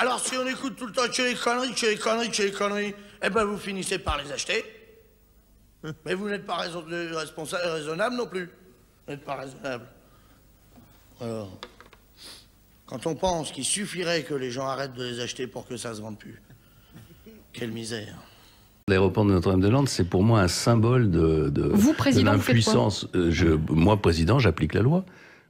Alors si on écoute tout le temps que les conneries, eh ben vous finissez par les acheter. Mais vous n'êtes pas raisonnable non plus. Vous n'êtes pas raisonnable. Alors, quand on pense qu'il suffirait que les gens arrêtent de les acheter pour que ça se vende plus, quelle misère. L'aéroport de Notre-Dame-des-Landes, c'est pour moi un symbole de l'impuissance. Moi, président, j'applique la loi.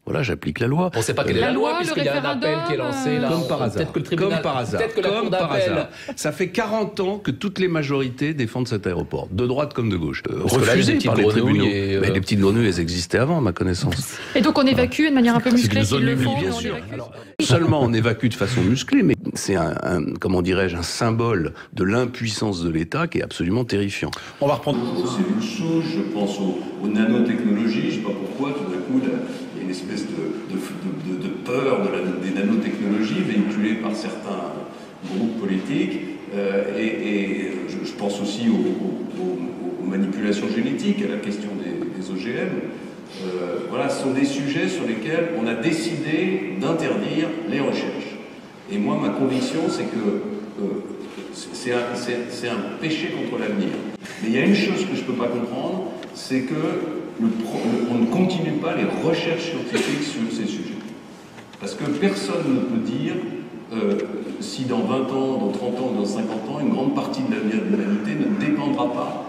Voilà, j'applique la loi. On ne sait pas quelle est la loi, puisqu'il y a un appel qui est lancé. Là, comme par hasard. Peut-être que le tribunal, comme par hasard. Peut-être que la Cour d'appel. Ça fait 40 ans que toutes les majorités défendent cet aéroport, de droite comme de gauche. Refusé par les tribunaux. Mais les petites grenouilles, elles existaient avant, à ma connaissance. Et donc on évacue de manière un peu musclée s'il le faut. Bien sûr. Alors, non seulement on évacue de façon musclée, mais c'est comment dirais-je, un symbole de l'impuissance de l'État qui est absolument terrifiant. On va reprendre. C'est une chose, je pense aux nanotechnologies, je ne sais pas pourquoi, tout d'un coup, il y a une espèce de peur des nanotechnologies véhiculées par certains groupes politiques, et je pense aussi aux manipulations génétiques, à la question des OGM. Voilà, ce sont des sujets sur lesquels on a décidé d'interdire les recherches. Et moi, ma conviction, c'est que c'est un péché contre l'avenir. Mais il y a une chose que je ne peux pas comprendre, c'est que on ne continue pas les recherches scientifiques sur ces sujets. Parce que personne ne peut dire si dans 20 ans, dans 30 ans, dans 50 ans, une grande partie de l'avenir de l'humanité ne dépendra pas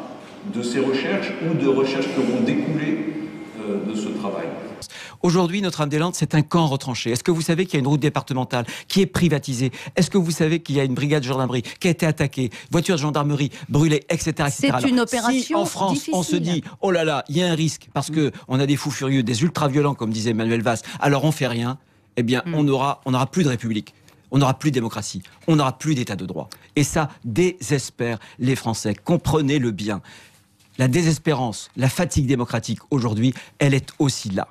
de ces recherches ou de recherches qui auront découlé de ce travail. Aujourd'hui, Notre-Dame-des-Landes, c'est un camp retranché. Est-ce que vous savez qu'il y a une route départementale qui est privatisée? Est-ce que vous savez qu'il y a une brigade de gendarmerie qui a été attaquée, voiture de gendarmerie brûlée, etc. etc. C'est une opération si en France, difficile. on se dit, oh là là, il y a un risque, parce qu'on a des fous furieux, des ultra-violents, comme disait Manuel Valls, alors on fait rien, eh bien, on n'aura plus de République. On n'aura plus de démocratie, on n'aura plus d'état de droit. Et ça désespère les Français. Comprenez-le bien. La désespérance, la fatigue démocratique aujourd'hui, elle est aussi là.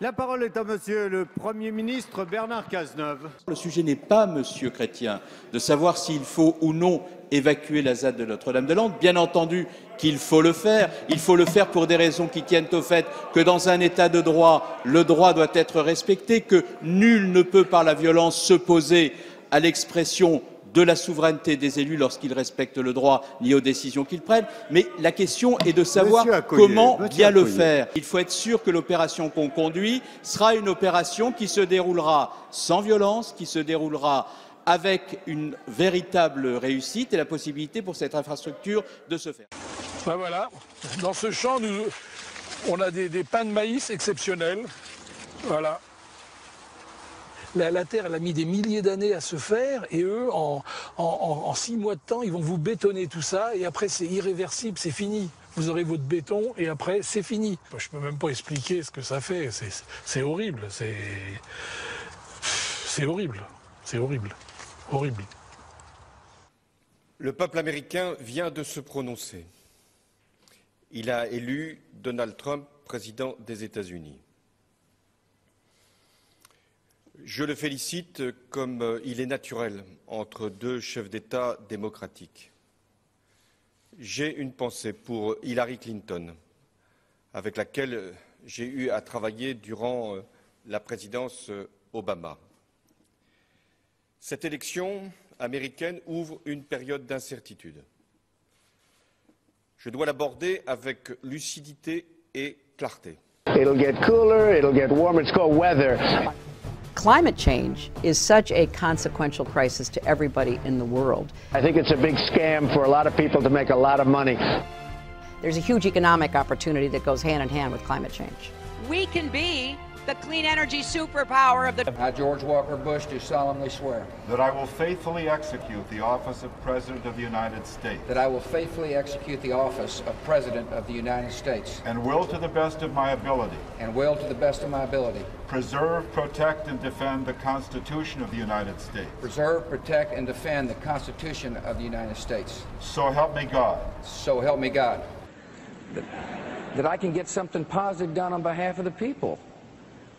La parole est à monsieur le Premier ministre Bernard Cazeneuve. Le sujet n'est pas, monsieur Chrétien, de savoir s'il faut ou non évacuer la ZAD de Notre-Dame-des-Landes. Bien entendu qu'il faut le faire. Il faut le faire pour des raisons qui tiennent au fait que dans un état de droit, le droit doit être respecté, que nul ne peut par la violence s'opposer à l'expression de la souveraineté des élus lorsqu'ils respectent le droit ni aux décisions qu'ils prennent. Mais la question est de savoir comment bien le faire. Il faut être sûr que l'opération qu'on conduit sera une opération qui se déroulera sans violence, qui se déroulera avec une véritable réussite et la possibilité pour cette infrastructure de se faire. Ben voilà, dans ce champ, on a des pains de maïs exceptionnels. Voilà. La terre, elle a mis des milliers d'années à se faire, et eux, en 6 mois de temps, ils vont vous bétonner tout ça, et après c'est irréversible, c'est fini. Vous aurez votre béton, et après c'est fini. Je ne peux même pas expliquer ce que ça fait, c'est horrible, c'est horrible, c'est horrible, horrible. Le peuple américain vient de se prononcer. Il a élu Donald Trump président des États-Unis. Je le félicite comme il est naturel entre deux chefs d'État démocratiques. J'ai une pensée pour Hillary Clinton, avec laquelle j'ai eu à travailler durant la présidence Obama. Cette élection américaine ouvre une période d'incertitude. Je dois l'aborder avec lucidité et clarté. It'll get cooler, it'll get warmer, it's called weather. Climate change is such a consequential crisis to everybody in the world. I think it's a big scam for a lot of people to make a lot of money. There's a huge economic opportunity that goes hand in hand with climate change. We can be the clean energy superpower of the... I, George Walker Bush, do solemnly swear. That I will faithfully execute the office of President of the United States. That I will faithfully execute the office of President of the United States. And will to the best of my ability. And will to the best of my ability. Preserve, protect, and defend the Constitution of the United States. Preserve, protect, and defend the Constitution of the United States. So help me God. So help me God. That I can get something positive done on behalf of the people.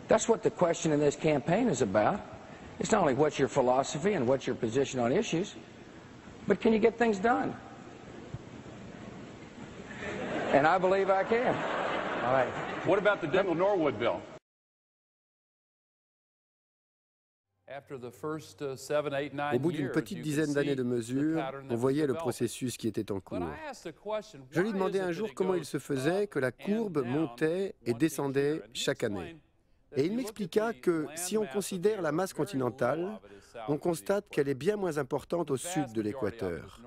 That's what the question in this campaign is about. It's not only what's your philosophy and what's your position on issues, but can you get things done? And I believe I can. All right. What about the Dingell-Norwood bill? Au bout d'une petite dizaine d'années de mesures, on voyait le processus qui était en cours. Je lui demandais un jour comment il se faisait que la courbe montait et descendait chaque année. Et il m'expliqua que si on considère la masse continentale, on constate qu'elle est bien moins importante au sud de l'équateur.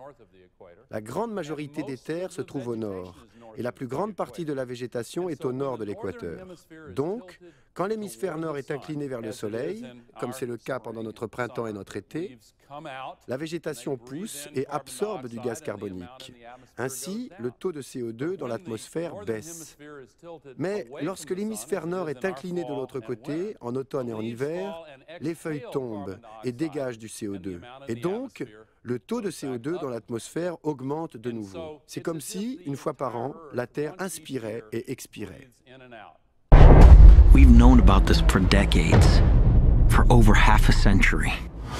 La grande majorité des terres se trouve au nord, et la plus grande partie de la végétation est au nord de l'équateur. Donc, quand l'hémisphère nord est incliné vers le soleil, comme c'est le cas pendant notre printemps et notre été, la végétation pousse et absorbe du gaz carbonique. Ainsi, le taux de CO2 dans l'atmosphère baisse. Mais lorsque l'hémisphère nord est incliné de l'autre côté, en automne et en hiver, les feuilles tombent et dégagent du CO2. Et donc, le taux de CO2 dans l'atmosphère augmente de nouveau. C'est comme si, une fois par an, la Terre inspirait et expirait. We've known about this for decades, for over half a century.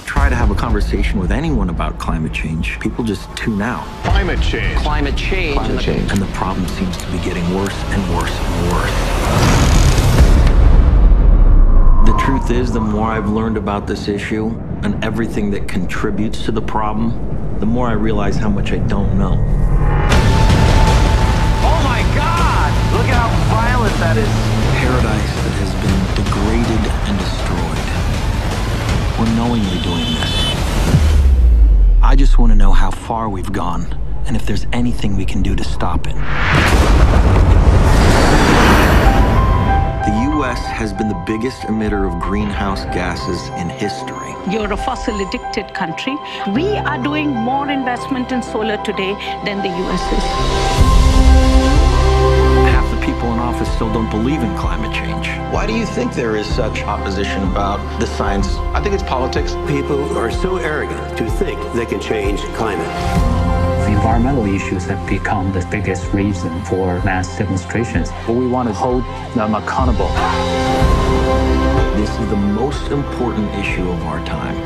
Try to have a conversation with anyone about climate change, people just tune out. Climate change. Climate change. Climate change. And the problem seems to be getting worse and worse and worse. The truth is, the more I've learned about this issue and everything that contributes to the problem, the more I realize how much I don't know. Oh my God! Look at how violent that is. Paradise that has been degraded and destroyed. We're knowingly doing this. I just want to know how far we've gone, and if there's anything we can do to stop it. The U.S. has been the biggest emitter of greenhouse gases in history. You're a fossil-addicted country. We are doing more investment in solar today than the U.S. is. Half the people in office still don't believe in climate change. Why do you think there is such opposition about the science? I think it's politics. People are so arrogant to think they can change climate. Environmental issues have become the biggest reason for mass demonstrations. We want to hold them accountable. This is the most important issue of our time.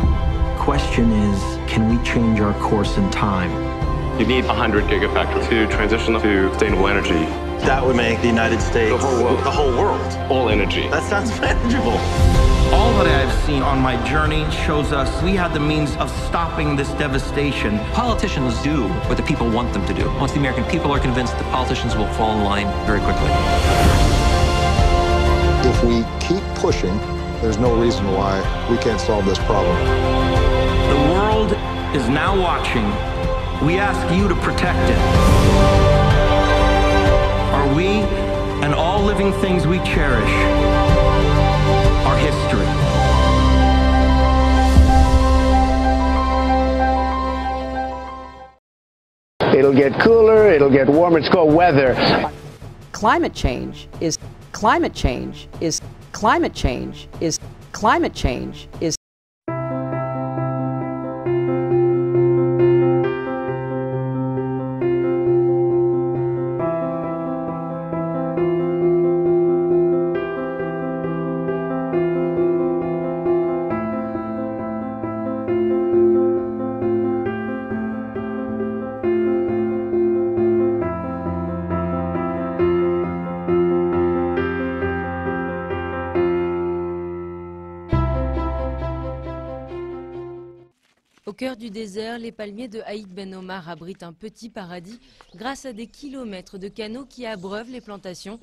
Question is, can we change our course in time? You need 100 gigafactories to transition to sustainable energy. That would make the United States, the whole world, all energy. That sounds manageable. All that I've seen on my journey shows us we have the means of stopping this devastation. Politicians do what the people want them to do. Once the American people are convinced, the politicians will fall in line very quickly. If we keep pushing, there's no reason why we can't solve this problem. The world is now watching. We ask you to protect it. Are we and all living things we cherish our history? It'll get cooler, it'll get warmer, it's called weather. Climate change is climate change is climate change is climate change is Au cœur du désert, les palmiers de Aït Ben Omar abritent un petit paradis grâce à des kilomètres de canaux qui abreuvent les plantations,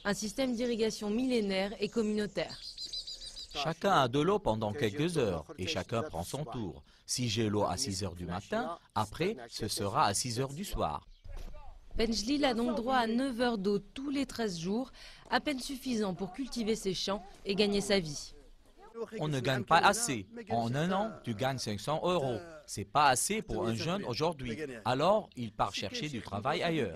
un système d'irrigation millénaire et communautaire. Chacun a de l'eau pendant quelques heures et chacun prend son tour. Si j'ai l'eau à 6 heures du matin, après, ce sera à 6 heures du soir. Benjlil a donc droit à 9 heures d'eau tous les 13 jours, à peine suffisant pour cultiver ses champs et gagner sa vie. On ne gagne pas assez. En un an, tu gagnes 500 €. C'est pas assez pour un jeune aujourd'hui. Alors, il part chercher du travail ailleurs.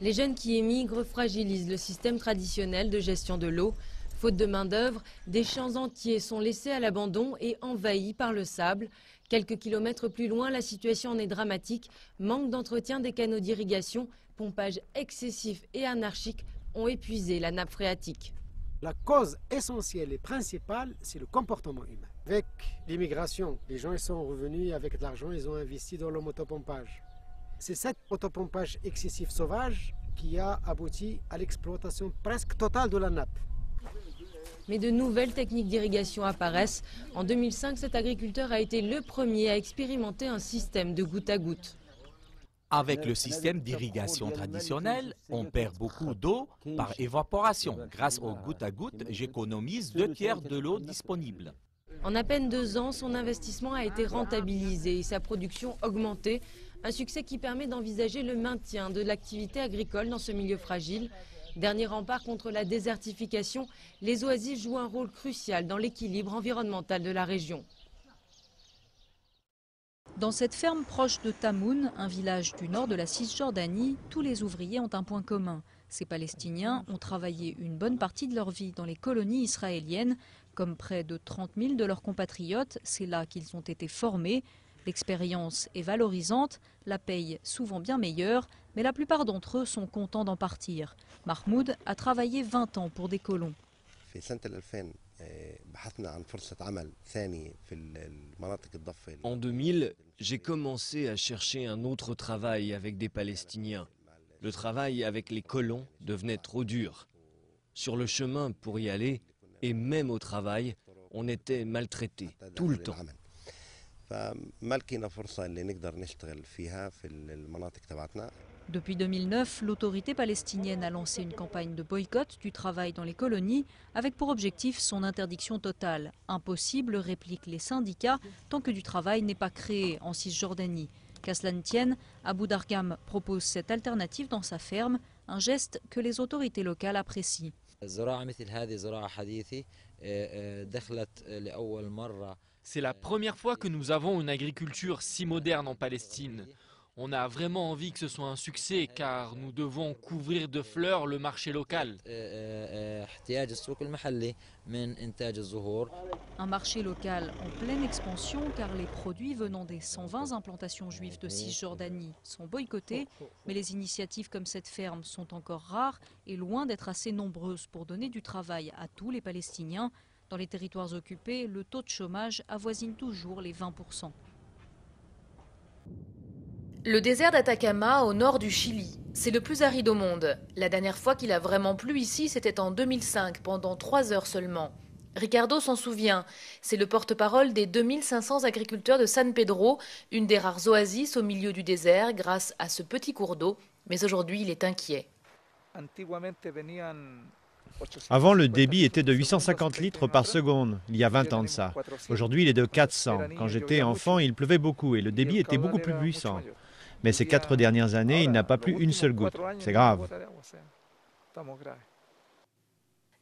Les jeunes qui émigrent fragilisent le système traditionnel de gestion de l'eau. Faute de main-d'œuvre, des champs entiers sont laissés à l'abandon et envahis par le sable. Quelques kilomètres plus loin, la situation en est dramatique. Manque d'entretien des canaux d'irrigation, pompage excessif et anarchique ont épuisé la nappe phréatique. La cause essentielle et principale, c'est le comportement humain. Avec l'immigration, les gens ils sont revenus avec de l'argent, ils ont investi dans le motopompage. C'est cet motopompage excessif sauvage qui a abouti à l'exploitation presque totale de la nappe. mais de nouvelles techniques d'irrigation apparaissent. En 2005, cet agriculteur a été le premier à expérimenter un système de goutte à goutte. Avec le système d'irrigation traditionnel, on perd beaucoup d'eau par évaporation. Grâce au goutte à goutte, j'économise 2/3 de l'eau disponible. En à peine 2 ans, son investissement a été rentabilisé et sa production augmentée. Un succès qui permet d'envisager le maintien de l'activité agricole dans ce milieu fragile. Dernier rempart contre la désertification, les oasis jouent un rôle crucial dans l'équilibre environnemental de la région. Dans cette ferme proche de Tamoun, un village du nord de la Cisjordanie, tous les ouvriers ont un point commun. Ces Palestiniens ont travaillé une bonne partie de leur vie dans les colonies israéliennes. Comme près de 30 000 de leurs compatriotes, c'est là qu'ils ont été formés. L'expérience est valorisante, la paye souvent bien meilleure, mais la plupart d'entre eux sont contents d'en partir. Mahmoud a travaillé 20 ans pour des colons. En 2000, j'ai commencé à chercher un autre travail avec des Palestiniens. Le travail avec les colons devenait trop dur. Sur le chemin pour y aller, et même au travail, on était maltraités tout le temps. Depuis 2009, l'autorité palestinienne a lancé une campagne de boycott du travail dans les colonies avec pour objectif son interdiction totale. Impossible, répliquent les syndicats, tant que du travail n'est pas créé en Cisjordanie. Qu'à cela ne tienne, Abu Dargham propose cette alternative dans sa ferme, un geste que les autorités locales apprécient. C'est la première fois que nous avons une agriculture si moderne en Palestine. On a vraiment envie que ce soit un succès car nous devons couvrir de fleurs le marché local. Un marché local en pleine expansion car les produits venant des 120 implantations juives de Cisjordanie sont boycottés, mais les initiatives comme cette ferme sont encore rares et loin d'être assez nombreuses pour donner du travail à tous les Palestiniens. Dans les territoires occupés, le taux de chômage avoisine toujours les 20%. Le désert d'Atacama, au nord du Chili, c'est le plus aride au monde. La dernière fois qu'il a vraiment plu ici, c'était en 2005, pendant 3 heures seulement. Ricardo s'en souvient. C'est le porte-parole des 2500 agriculteurs de San Pedro, une des rares oasis au milieu du désert, grâce à ce petit cours d'eau. Mais aujourd'hui, il est inquiet. Avant, le débit était de 850 litres par seconde, il y a 20 ans de ça. Aujourd'hui, il est de 400. Quand j'étais enfant, il pleuvait beaucoup et le débit était beaucoup plus puissant. Mais ces 4 dernières années, il n'a pas plu une seule goutte. C'est grave.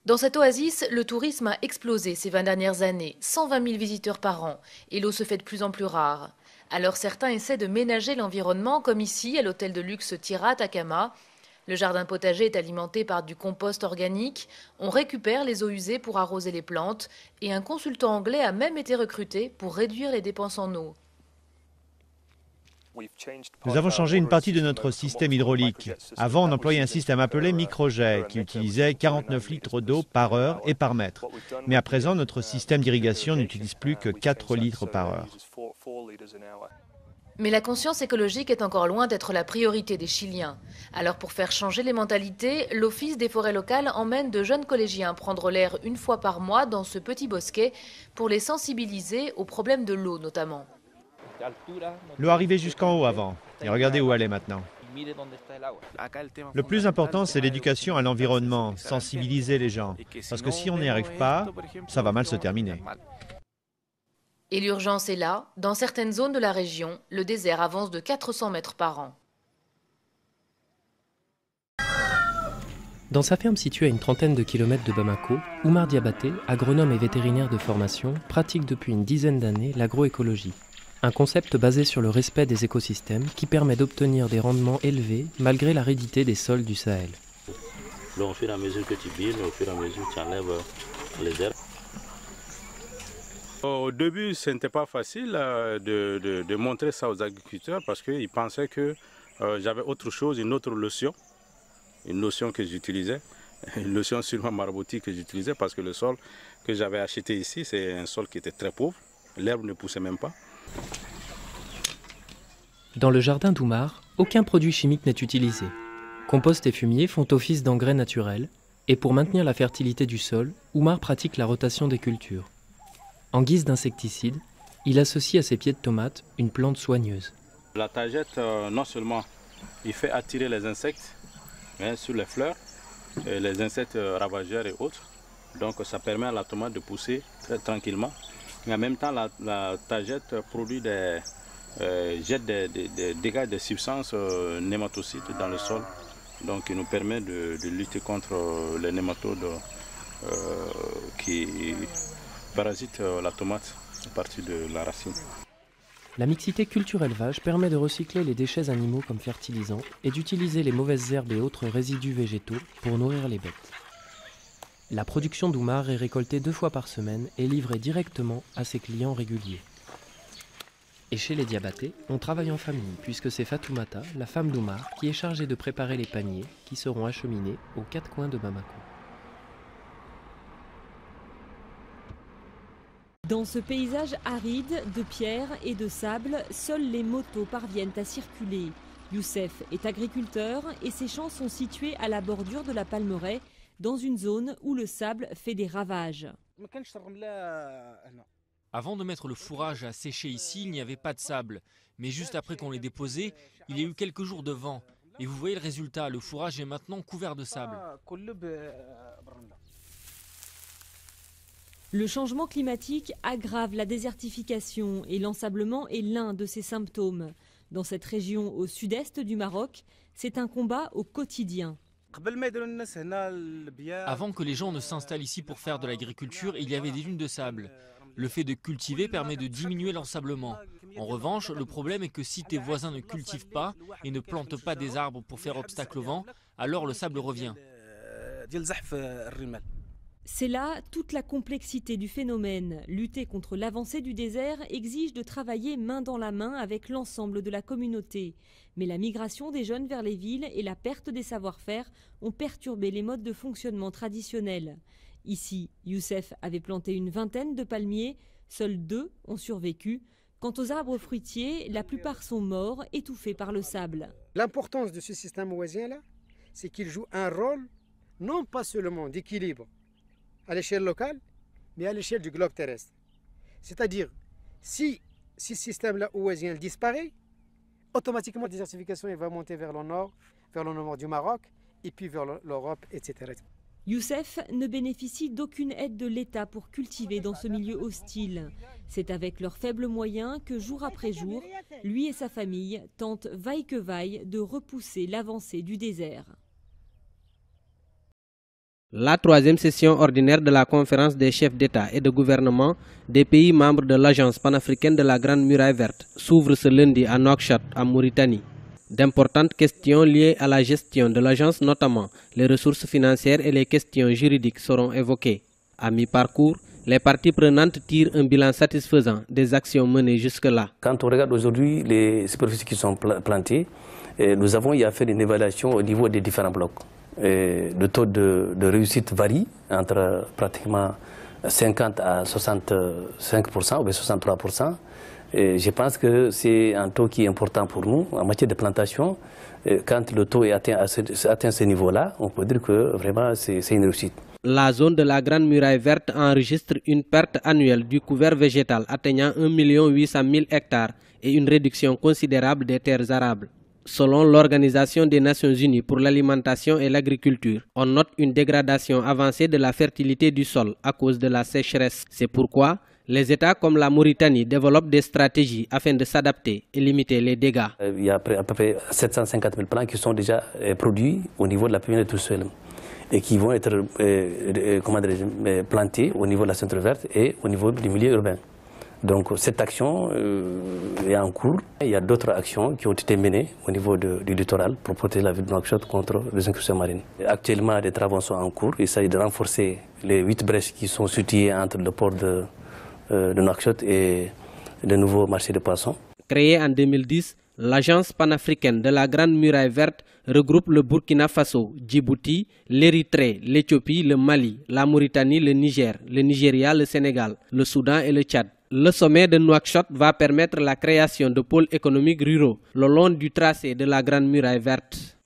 Dans cette oasis, le tourisme a explosé ces 20 dernières années. 120 000 visiteurs par an. Et l'eau se fait de plus en plus rare. Alors certains essaient de ménager l'environnement, comme ici, à l'hôtel de luxe Tira Atacama. Le jardin potager est alimenté par du compost organique. On récupère les eaux usées pour arroser les plantes. Et un consultant anglais a même été recruté pour réduire les dépenses en eau. Nous avons changé une partie de notre système hydraulique. Avant, on employait un système appelé microjet qui utilisait 49 litres d'eau par heure et par mètre. Mais à présent, notre système d'irrigation n'utilise plus que 4 litres par heure. Mais la conscience écologique est encore loin d'être la priorité des Chiliens. Alors pour faire changer les mentalités, l'Office des forêts locales emmène de jeunes collégiens prendre l'air 1 fois par mois dans ce petit bosquet pour les sensibiliser aux problèmes de l'eau notamment. L'eau arrivait jusqu'en haut avant, et regardez où elle est maintenant. Le plus important, c'est l'éducation à l'environnement, sensibiliser les gens. Parce que si on n'y arrive pas, ça va mal se terminer. Et l'urgence est là. Dans certaines zones de la région, le désert avance de 400 mètres par an. Dans sa ferme située à une trentaine de kilomètres de Bamako, Oumar Diabaté, agronome et vétérinaire de formation, pratique depuis une dizaine d'années l'agroécologie. Un concept basé sur le respect des écosystèmes qui permet d'obtenir des rendements élevés malgré l'aridité des sols du Sahel. Au fur et à mesure que tu bines, au fur et à mesure que tu enlèves les herbes. Au début, ce n'était pas facile de montrer ça aux agriculteurs parce qu'ils pensaient que j'avais autre chose, une autre notion que j'utilisais, une notion sûrement maraboutique que j'utilisais parce que le sol que j'avais acheté ici, c'est un sol qui était très pauvre, l'herbe ne poussait même pas. Dans le jardin d'Oumar, aucun produit chimique n'est utilisé. Compost et fumier font office d'engrais naturels. Et pour maintenir la fertilité du sol, Oumar pratique la rotation des cultures. En guise d'insecticide, il associe à ses pieds de tomates une plante soigneuse. La tagette, non seulement il fait attirer les insectes sur les fleurs, les insectes ravageurs et autres, donc ça permet à la tomate de pousser très tranquillement. Mais en même temps, la tagette produit jette des dégâts de substances nématocides dans le sol, donc il nous permet de lutter contre les nématodes qui parasitent la tomate à partir de la racine. La mixité culture-élevage permet de recycler les déchets animaux comme fertilisants et d'utiliser les mauvaises herbes et autres résidus végétaux pour nourrir les bêtes. La production d'Oumar est récoltée 2 fois par semaine et livrée directement à ses clients réguliers. Et chez les Diabaté, on travaille en famille puisque c'est Fatoumata, la femme d'Oumar, qui est chargée de préparer les paniers qui seront acheminés aux 4 coins de Bamako. Dans ce paysage aride de pierres et de sable, seules les motos parviennent à circuler. Youssef est agriculteur et ses champs sont situés à la bordure de la Palmeraie, dans une zone où le sable fait des ravages. Avant de mettre le fourrage à sécher ici, il n'y avait pas de sable. Mais juste après qu'on l'ait déposé, il y a eu quelques jours de vent. Et vous voyez le résultat, le fourrage est maintenant couvert de sable. Le changement climatique aggrave la désertification et l'ensablement est l'un de ses symptômes. Dans cette région au sud-est du Maroc, c'est un combat au quotidien. Avant que les gens ne s'installent ici pour faire de l'agriculture, il y avait des dunes de sable. Le fait de cultiver permet de diminuer l'ensablement. En revanche, le problème est que si tes voisins ne cultivent pas et ne plantent pas des arbres pour faire obstacle au vent, alors le sable revient. C'est là toute la complexité du phénomène. Lutter contre l'avancée du désert exige de travailler main dans la main avec l'ensemble de la communauté. Mais la migration des jeunes vers les villes et la perte des savoir-faire ont perturbé les modes de fonctionnement traditionnels. Ici, Youssef avait planté une vingtaine de palmiers, seuls 2 ont survécu. Quant aux arbres fruitiers, la plupart sont morts, étouffés par le sable. L'importance de ce système oasien-là, c'est qu'il joue un rôle non pas seulement d'équilibre à l'échelle locale, mais à l'échelle du globe terrestre. C'est-à-dire, si ce système-là oasien disparaît, automatiquement la désertification va monter vers le nord du Maroc, et puis vers l'Europe, etc. Youssef ne bénéficie d'aucune aide de l'État pour cultiver dans ce milieu hostile. C'est avec leurs faibles moyens que jour après jour, lui et sa famille tentent vaille que vaille de repousser l'avancée du désert. La 3e session ordinaire de la conférence des chefs d'État et de gouvernement des pays membres de l'Agence panafricaine de la Grande Muraille Verte s'ouvre ce lundi à Nouakchott, en Mauritanie. D'importantes questions liées à la gestion de l'agence, notamment les ressources financières et les questions juridiques, seront évoquées. À mi-parcours, les parties prenantes tirent un bilan satisfaisant des actions menées jusque-là. Quand on regarde aujourd'hui les superficies qui sont plantées, nous avons y à faire une évaluation au niveau des différents blocs. Le taux de réussite varie entre pratiquement 50 à 65% ou bien 63%. Et je pense que c'est un taux qui est important pour nous en matière de plantation. Quand le taux est atteint ce niveau-là, on peut dire que vraiment c'est une réussite. La zone de la Grande Muraille Verte enregistre une perte annuelle du couvert végétal atteignant 1 800 000 hectares et une réduction considérable des terres arables. Selon l'Organisation des Nations Unies pour l'alimentation et l'agriculture, on note une dégradation avancée de la fertilité du sol à cause de la sécheresse. C'est pourquoi les États comme la Mauritanie développent des stratégies afin de s'adapter et limiter les dégâts. Il y a à peu près 750 000 plants qui sont déjà produits au niveau de la pépinière tout seul et qui vont être plantés au niveau de la centre verte et au niveau du milieu urbain. Donc cette action est en cours. Il y a d'autres actions qui ont été menées au niveau du littoral pour protéger la ville de Nouakchott contre les incursions marines. Actuellement, des travaux sont en cours. Il s'agit de renforcer les 8 brèches qui sont situées entre le port de Nouakchott et le nouveau marché de poissons. Créée en 2010, l'Agence panafricaine de la Grande Muraille Verte regroupe le Burkina Faso, Djibouti, l'Érythrée, l'Éthiopie, le Mali, la Mauritanie, le Niger, le Nigeria, le Sénégal, le Soudan et le Tchad. Le sommet de Nouakchott va permettre la création de pôles économiques ruraux le long du tracé de la Grande Muraille Verte.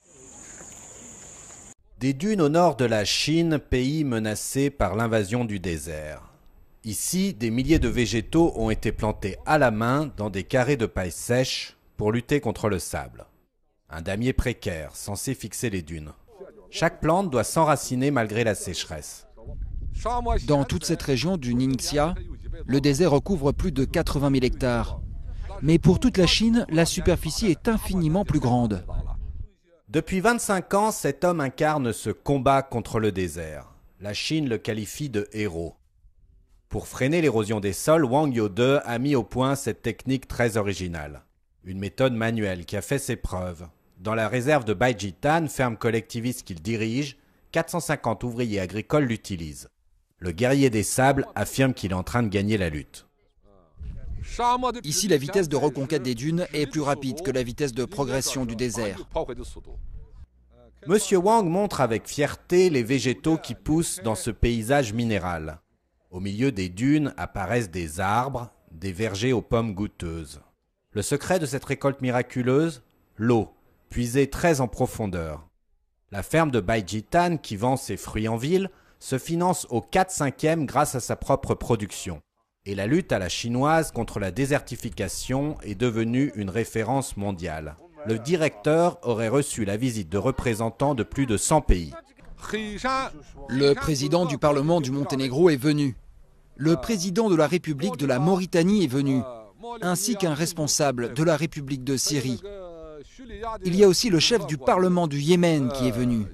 Des dunes au nord de la Chine, pays menacé par l'invasion du désert. Ici, des milliers de végétaux ont été plantés à la main dans des carrés de paille sèche pour lutter contre le sable. Un damier précaire censé fixer les dunes. Chaque plante doit s'enraciner malgré la sécheresse. Dans toute cette région du Ningxia, le désert recouvre plus de 80 000 hectares. Mais pour toute la Chine, la superficie est infiniment plus grande. Depuis 25 ans, cet homme incarne ce combat contre le désert. La Chine le qualifie de héros. Pour freiner l'érosion des sols, Wang Youde a mis au point cette technique très originale. Une méthode manuelle qui a fait ses preuves. Dans la réserve de Baijitan, ferme collectiviste qu'il dirige, 450 ouvriers agricoles l'utilisent. Le guerrier des sables affirme qu'il est en train de gagner la lutte. Ici, la vitesse de reconquête des dunes est plus rapide que la vitesse de progression du désert. Monsieur Wang montre avec fierté les végétaux qui poussent dans ce paysage minéral. Au milieu des dunes apparaissent des arbres, des vergers aux pommes goûteuses. Le secret de cette récolte miraculeuse, l'eau, puisée très en profondeur. La ferme de Baijitan, qui vend ses fruits en ville, se finance au 4/5 grâce à sa propre production. Et la lutte à la chinoise contre la désertification est devenue une référence mondiale. Le directeur aurait reçu la visite de représentants de plus de 100 pays. Le président du Parlement du Monténégro est venu. Le président de la République de la Mauritanie est venu, ainsi qu'un responsable de la République de Syrie. Il y a aussi le chef du Parlement du Yémen qui est venu.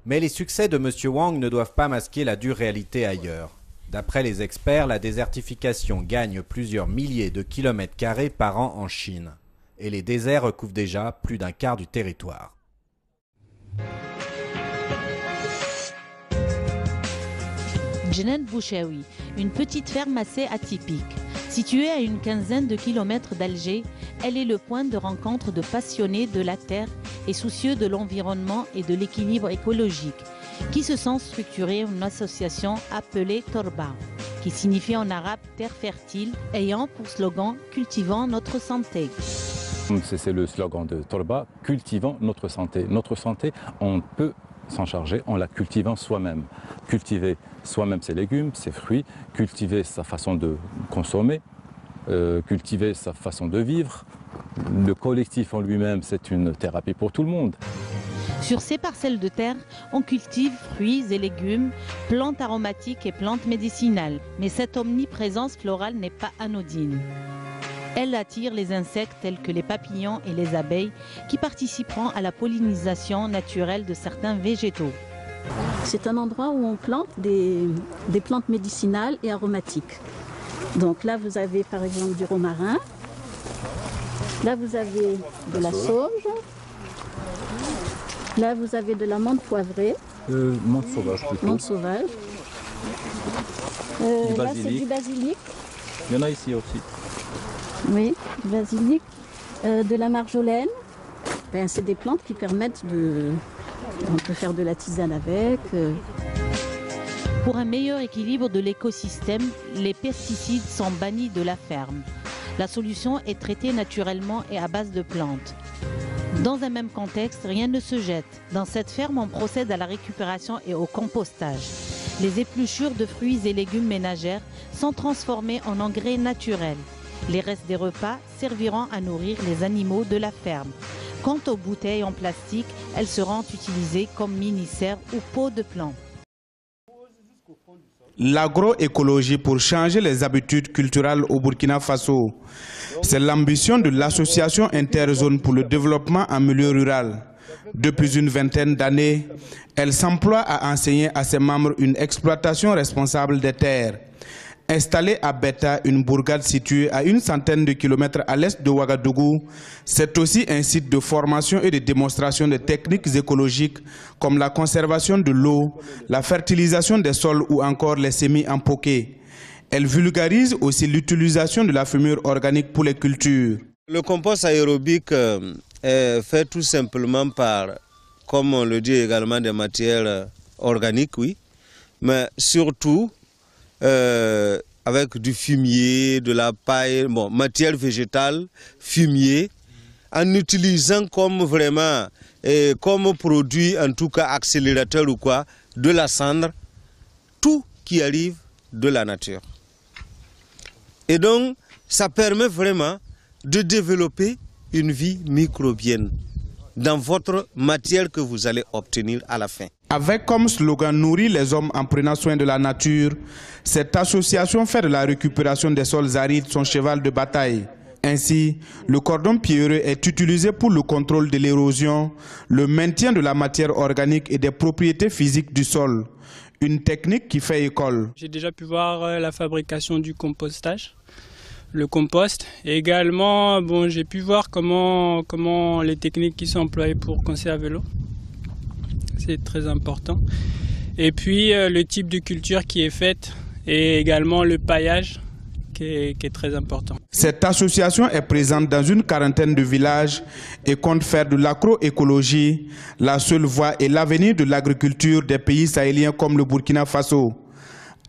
Mais les succès de M. Wang ne doivent pas masquer la dure réalité ailleurs. D'après les experts, la désertification gagne plusieurs milliers de kilomètres carrés par an en Chine. Et les déserts recouvrent déjà plus d'un quart du territoire. Djenet Bouchaoui, une petite ferme assez atypique. Située à une quinzaine de kilomètres d'Alger, elle est le point de rencontre de passionnés de la terre et soucieux de l'environnement et de l'équilibre écologique, qui se sont structurés en une association appelée Torba, qui signifie en arabe terre fertile, ayant pour slogan « Cultivons notre santé ». C'est le slogan de Torba, « Cultivons notre santé ». Notre santé, on peut s'en charger en la cultivant soi-même. Cultiver soi-même ses légumes, ses fruits, cultiver sa façon de consommer, cultiver sa façon de vivre. Le collectif en lui-même, c'est une thérapie pour tout le monde. Sur ces parcelles de terre, on cultive fruits et légumes, plantes aromatiques et plantes médicinales. Mais cette omniprésence florale n'est pas anodine. Elle attire les insectes tels que les papillons et les abeilles qui participeront à la pollinisation naturelle de certains végétaux. C'est un endroit où on plante des plantes médicinales et aromatiques. Donc là, vous avez par exemple du romarin. Là, vous avez de la sauge. Là, vous avez de la menthe poivrée. Menthe sauvage plutôt. Menthe sauvage. Là, c'est du basilic. Il y en a ici aussi. Oui, du basilic. De la marjolaine. Ben, c'est des plantes qui permettent de... On peut faire de la tisane avec. Pour un meilleur équilibre de l'écosystème, les pesticides sont bannis de la ferme. La solution est traitée naturellement et à base de plantes. Dans un même contexte, rien ne se jette. Dans cette ferme, on procède à la récupération et au compostage. Les épluchures de fruits et légumes ménagères sont transformées en engrais naturels. Les restes des repas serviront à nourrir les animaux de la ferme. Quant aux bouteilles en plastique, elles seront utilisées comme mini-serres ou pots de plants. L'agroécologie pour changer les habitudes culturelles au Burkina Faso. C'est l'ambition de l'association Interzone pour le développement en milieu rural. Depuis une vingtaine d'années, elle s'emploie à enseigner à ses membres une exploitation responsable des terres. Installée à Beta, une bourgade située à une centaine de kilomètres à l'est de Ouagadougou, c'est aussi un site de formation et de démonstration de techniques écologiques comme la conservation de l'eau, la fertilisation des sols ou encore les semis en poquet. Elle vulgarise aussi l'utilisation de la fumure organique pour les cultures. Le compost aérobique est fait tout simplement par, comme on le dit également, des matières organiques, oui, mais surtout avec du fumier, de la paille, bon, matière végétale, fumier, en utilisant comme vraiment, comme produit en tout cas accélérateur ou quoi, de la cendre, tout qui arrive de la nature. Et donc, ça permet vraiment de développer une vie microbienne dans votre matière que vous allez obtenir à la fin. Avec comme slogan « Nourrir les hommes en prenant soin de la nature », cette association fait de la récupération des sols arides son cheval de bataille. Ainsi, le cordon pierreux est utilisé pour le contrôle de l'érosion, le maintien de la matière organique et des propriétés physiques du sol. Une technique qui fait école. J'ai déjà pu voir la fabrication du compostage, le compost. Et également, j'ai pu voir comment les techniques qui sont employées pour conserver l'eau. C'est très important. Et puis le type de culture qui est faite et également le paillage qui est très important. Cette association est présente dans une quarantaine de villages et compte faire de l'agroécologie la seule voie et l'avenir de l'agriculture des pays sahéliens comme le Burkina Faso.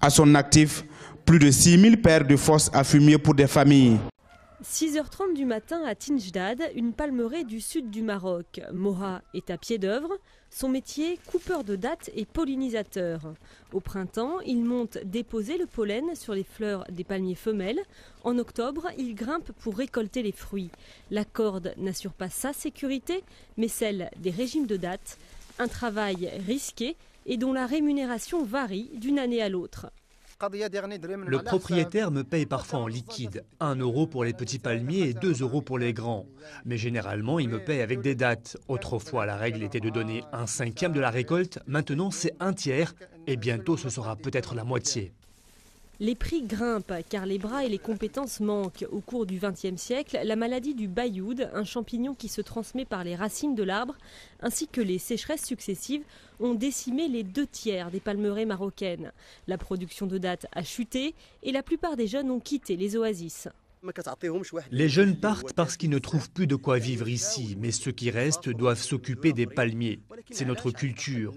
À son actif, plus de 6000 paires de fosses à fumier pour des familles. 6h30 du matin à Tinjdad, une palmeraie du sud du Maroc. Moha est à pied d'œuvre. Son métier, coupeur de dattes et pollinisateur. Au printemps, il monte déposer le pollen sur les fleurs des palmiers femelles. En octobre, il grimpe pour récolter les fruits. La corde n'assure pas sa sécurité, mais celle des régimes de dattes. Un travail risqué et dont la rémunération varie d'une année à l'autre. Le propriétaire me paye parfois en liquide, 1 euro pour les petits palmiers et 2 euros pour les grands. Mais généralement, il me paye avec des dattes. Autrefois, la règle était de donner 1/5 de la récolte. Maintenant, c'est 1/3 et bientôt, ce sera peut-être la moitié. Les prix grimpent car les bras et les compétences manquent. Au cours du XXe siècle, la maladie du bayoud, un champignon qui se transmet par les racines de l'arbre, ainsi que les sécheresses successives, ont décimé les 2/3 des palmeraies marocaines. La production de dattes a chuté et la plupart des jeunes ont quitté les oasis. Les jeunes partent parce qu'ils ne trouvent plus de quoi vivre ici, mais ceux qui restent doivent s'occuper des palmiers. C'est notre culture.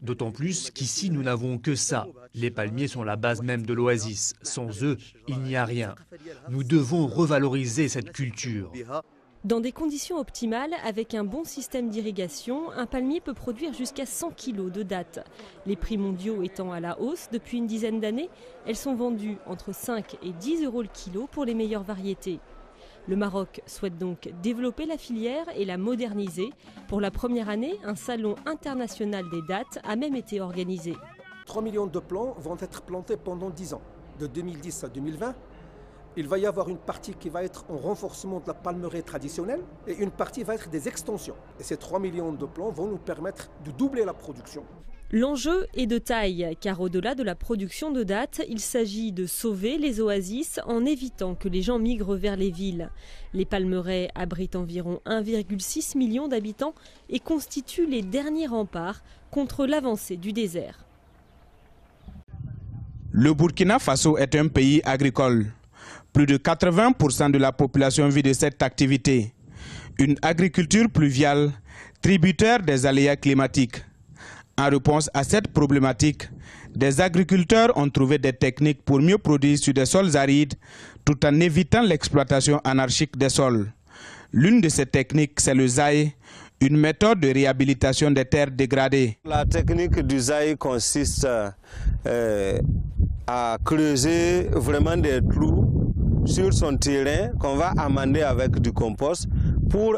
D'autant plus qu'ici, nous n'avons que ça. Les palmiers sont la base même de l'oasis. Sans eux, il n'y a rien. Nous devons revaloriser cette culture. Dans des conditions optimales, avec un bon système d'irrigation, un palmier peut produire jusqu'à 100 kg de dattes. Les prix mondiaux étant à la hausse depuis une dizaine d'années, elles sont vendues entre 5 et 10 euros le kilo pour les meilleures variétés. Le Maroc souhaite donc développer la filière et la moderniser. Pour la première année, un salon international des dattes a même été organisé. 3 millions de plants vont être plantés pendant 10 ans, de 2010 à 2020. Il va y avoir une partie qui va être en renforcement de la palmeraie traditionnelle et une partie va être des extensions. Et ces 3 millions de plants vont nous permettre de doubler la production. L'enjeu est de taille, car au-delà de la production de dattes, il s'agit de sauver les oasis en évitant que les gens migrent vers les villes. Les palmeraies abritent environ 1,6 million d'habitants et constituent les derniers remparts contre l'avancée du désert. Le Burkina Faso est un pays agricole. Plus de 80% de la population vit de cette activité. Une agriculture pluviale, tributaire des aléas climatiques. En réponse à cette problématique, des agriculteurs ont trouvé des techniques pour mieux produire sur des sols arides, tout en évitant l'exploitation anarchique des sols. L'une de ces techniques, c'est le zaï, une méthode de réhabilitation des terres dégradées. La technique du zaï consiste à creuser vraiment des trous sur son terrain qu'on va amender avec du compost pour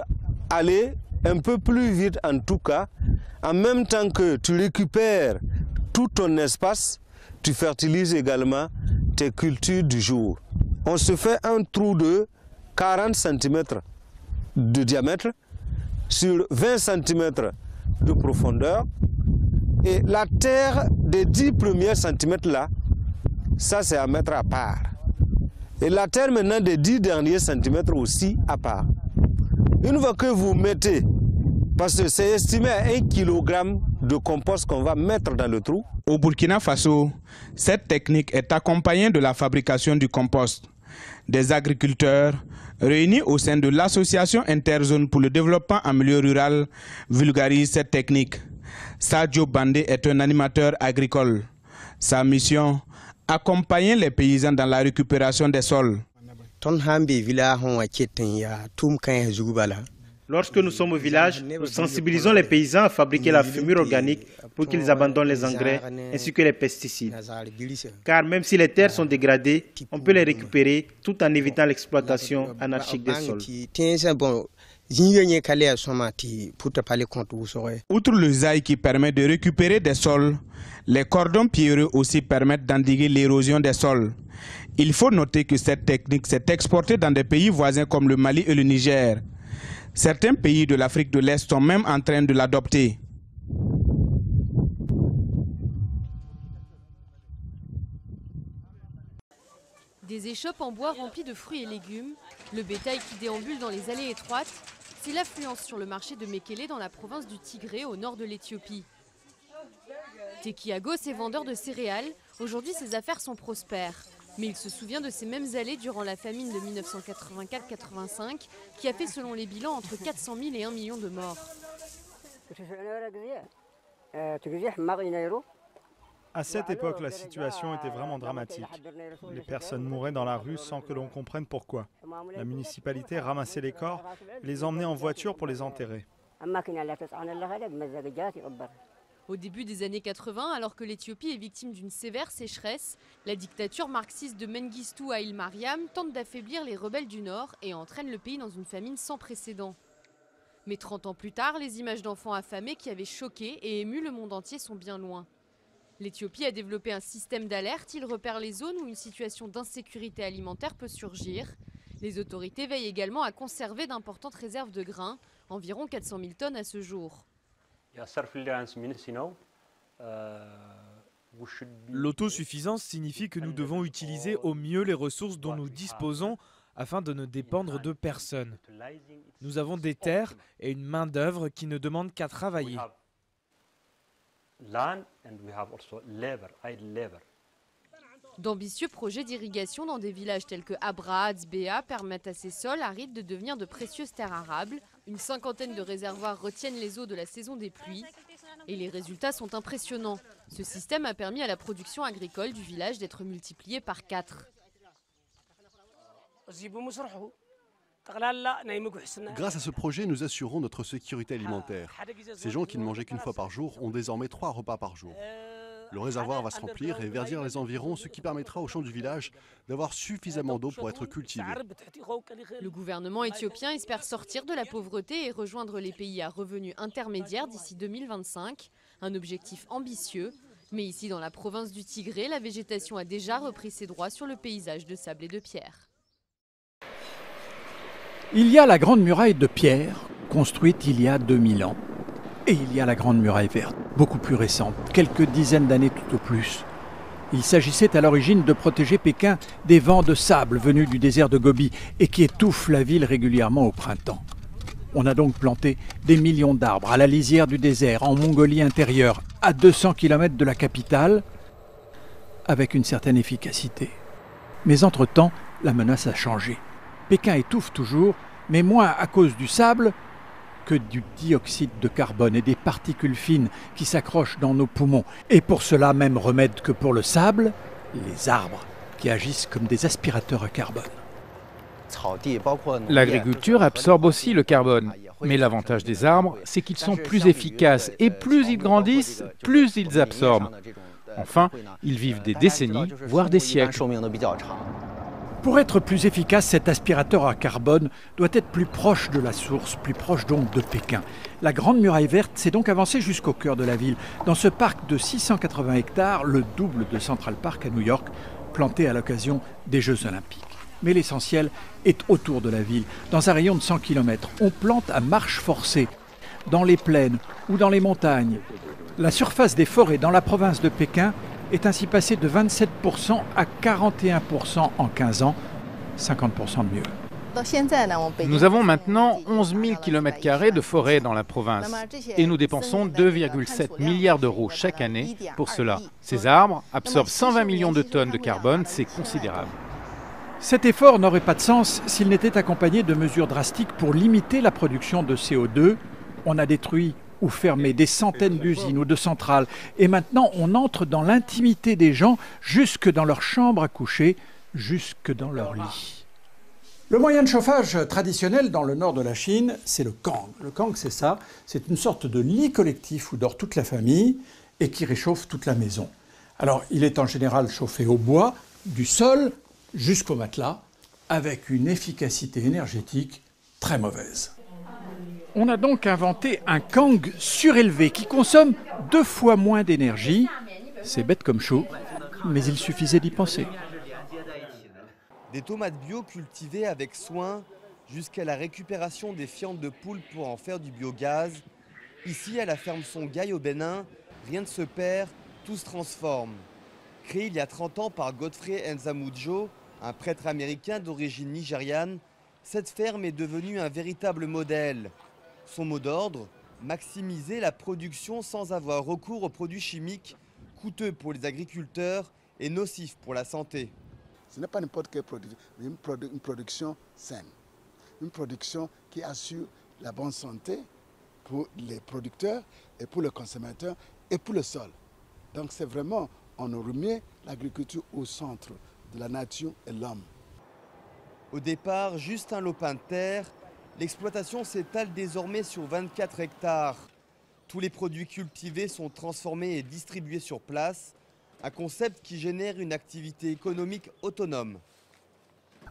aller un peu plus vite en tout cas. En même temps que tu récupères tout ton espace, tu fertilises également tes cultures du jour. On se fait un trou de 40 cm de diamètre sur 20 cm de profondeur. Et la terre des 10 premiers centimètres là, ça c'est à mettre à part. Et la terre maintenant des 10 derniers centimètres aussi à part. Une fois que vous mettez, parce que c'est estimé à 1 kg de compost qu'on va mettre dans le trou. Au Burkina Faso, cette technique est accompagnée de la fabrication du compost. Des agriculteurs réunis au sein de l'association Interzone pour le développement en milieu rural vulgarisent cette technique. Sadio Bandé est un animateur agricole. Sa mission, accompagner les paysans dans la récupération des sols. Lorsque nous sommes au village, nous sensibilisons les paysans à fabriquer la fumure organique pour qu'ils abandonnent les engrais ainsi que les pesticides. Car même si les terres sont dégradées, on peut les récupérer tout en évitant l'exploitation anarchique des sols. Outre le zaï qui permet de récupérer des sols, les cordons pierreux aussi permettent d'endiguer l'érosion des sols. Il faut noter que cette technique s'est exportée dans des pays voisins comme le Mali et le Niger. Certains pays de l'Afrique de l'Est sont même en train de l'adopter. Des échoppes en bois remplies de fruits et légumes, le bétail qui déambule dans les allées étroites, c'est l'affluence sur le marché de Mekele dans la province du Tigré au nord de l'Éthiopie. Tekiagos est vendeur de céréales, aujourd'hui ses affaires sont prospères. Mais il se souvient de ces mêmes allées durant la famine de 1984-85 qui a fait selon les bilans entre 400 000 et 1 million de morts. À cette époque, la situation était vraiment dramatique. Les personnes mouraient dans la rue sans que l'on comprenne pourquoi. La municipalité ramassait les corps et les emmenait en voiture pour les enterrer. Au début des années 80, alors que l'Éthiopie est victime d'une sévère sécheresse, la dictature marxiste de Mengistu Haïle Mariam tente d'affaiblir les rebelles du Nord et entraîne le pays dans une famine sans précédent. Mais 30 ans plus tard, les images d'enfants affamés qui avaient choqué et ému le monde entier sont bien loin. L'Éthiopie a développé un système d'alerte, il repère les zones où une situation d'insécurité alimentaire peut surgir. Les autorités veillent également à conserver d'importantes réserves de grains, environ 400 000 tonnes à ce jour. L'autosuffisance signifie que nous devons utiliser au mieux les ressources dont nous disposons afin de ne dépendre de personne. Nous avons des terres et une main-d'œuvre qui ne demandent qu'à travailler. D'ambitieux projets d'irrigation dans des villages tels que Abraaz, Béa permettent à ces sols arides de devenir de précieuses terres arables. Une cinquantaine de réservoirs retiennent les eaux de la saison des pluies. Et les résultats sont impressionnants. Ce système a permis à la production agricole du village d'être multipliée par 4. Grâce à ce projet, nous assurons notre sécurité alimentaire. Ces gens qui ne mangeaient qu'une fois par jour ont désormais 3 repas par jour. Le réservoir va se remplir et verdir les environs, ce qui permettra aux champs du village d'avoir suffisamment d'eau pour être cultivés. Le gouvernement éthiopien espère sortir de la pauvreté et rejoindre les pays à revenus intermédiaires d'ici 2025, un objectif ambitieux. Mais ici, dans la province du Tigré, la végétation a déjà repris ses droits sur le paysage de sable et de pierre. Il y a la Grande Muraille de pierre, construite il y a 2000 ans. Et il y a la Grande Muraille verte, beaucoup plus récente, quelques dizaines d'années tout au plus. Il s'agissait à l'origine de protéger Pékin des vents de sable venus du désert de Gobi et qui étouffent la ville régulièrement au printemps. On a donc planté des millions d'arbres à la lisière du désert, en Mongolie intérieure, à 200 km de la capitale, avec une certaine efficacité. Mais entre-temps, la menace a changé. Pékin étouffe toujours, mais moins à cause du sable que du dioxyde de carbone et des particules fines qui s'accrochent dans nos poumons. Et pour cela, même remède que pour le sable, les arbres qui agissent comme des aspirateurs à carbone. L'agriculture absorbe aussi le carbone. Mais l'avantage des arbres, c'est qu'ils sont plus efficaces et plus ils grandissent, plus ils absorbent. Enfin, ils vivent des décennies, voire des siècles. Pour être plus efficace, cet aspirateur à carbone doit être plus proche de la source, plus proche donc de Pékin. La Grande Muraille verte s'est donc avancée jusqu'au cœur de la ville, dans ce parc de 680 hectares, le double de Central Park à New York, planté à l'occasion des Jeux Olympiques. Mais l'essentiel est autour de la ville, dans un rayon de 100 km. On plante à marche forcée, dans les plaines ou dans les montagnes. La surface des forêts dans la province de Pékin est ainsi passée de 27% à 41% en 15 ans, 50% de mieux. Nous avons maintenant 11 000 km² de forêt dans la province et nous dépensons 2,7 milliards d'euros chaque année pour cela. Ces arbres absorbent 120 millions de tonnes de carbone, c'est considérable. Cet effort n'aurait pas de sens s'il n'était accompagné de mesures drastiques pour limiter la production de CO2. On a détruit ou fermé des centaines d'usines ou de centrales. Et maintenant, on entre dans l'intimité des gens, jusque dans leur chambre à coucher, jusque dans leur lit. Le moyen de chauffage traditionnel dans le nord de la Chine, c'est le kang. Le kang, c'est ça, c'est une sorte de lit collectif où dort toute la famille et qui réchauffe toute la maison. Alors, il est en général chauffé au bois, du sol jusqu'au matelas, avec une efficacité énergétique très mauvaise. On a donc inventé un kang surélevé qui consomme 2 fois moins d'énergie. C'est bête comme chou, mais il suffisait d'y penser. Des tomates bio cultivées avec soin jusqu'à la récupération des fientes de poule pour en faire du biogaz. Ici, à la ferme Songhai au Bénin, rien ne se perd, tout se transforme. Créé il y a 30 ans par Godfrey Nzamujo, un prêtre américain d'origine nigériane, cette ferme est devenue un véritable modèle. Son mot d'ordre, maximiser la production sans avoir recours aux produits chimiques, coûteux pour les agriculteurs et nocifs pour la santé. Ce n'est pas n'importe quelle production, mais une production saine. Une production qui assure la bonne santé pour les producteurs et pour les consommateurs et pour le sol. Donc c'est vraiment, on remet l'agriculture au centre de la nature et l'homme. Au départ, juste un lopin de terre, l'exploitation s'étale désormais sur 24 hectares. Tous les produits cultivés sont transformés et distribués sur place. Un concept qui génère une activité économique autonome.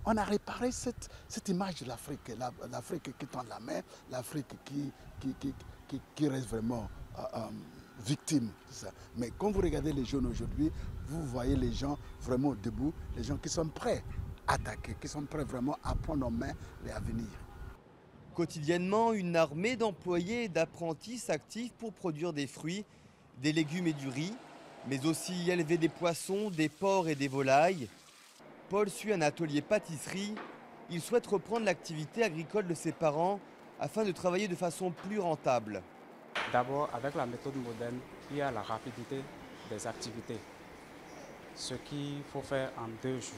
On a réparé cette image de l'Afrique, l'Afrique qui tend la main, l'Afrique qui reste vraiment victime de ça. Mais quand vous regardez les jeunes aujourd'hui, vous voyez les gens vraiment debout, les gens qui sont prêts à attaquer, qui sont prêts vraiment à prendre en main l'avenir. Quotidiennement, une armée d'employés et d'apprentis s'active pour produire des fruits, des légumes et du riz, mais aussi élever des poissons, des porcs et des volailles. Paul suit un atelier pâtisserie. Il souhaite reprendre l'activité agricole de ses parents afin de travailler de façon plus rentable. D'abord, avec la méthode moderne, il y a la rapidité des activités. Ce qu'il faut faire en 2 jours,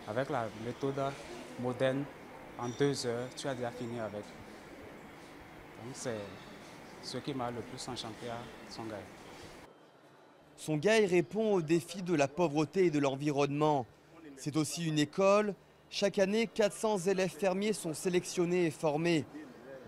avec la méthode moderne, en 2 heures, tu as déjà fini avec. Donc c'est ce qui m'a le plus enchanté à Songhai. Songhai répond aux défis de la pauvreté et de l'environnement. C'est aussi une école. Chaque année, 400 élèves fermiers sont sélectionnés et formés.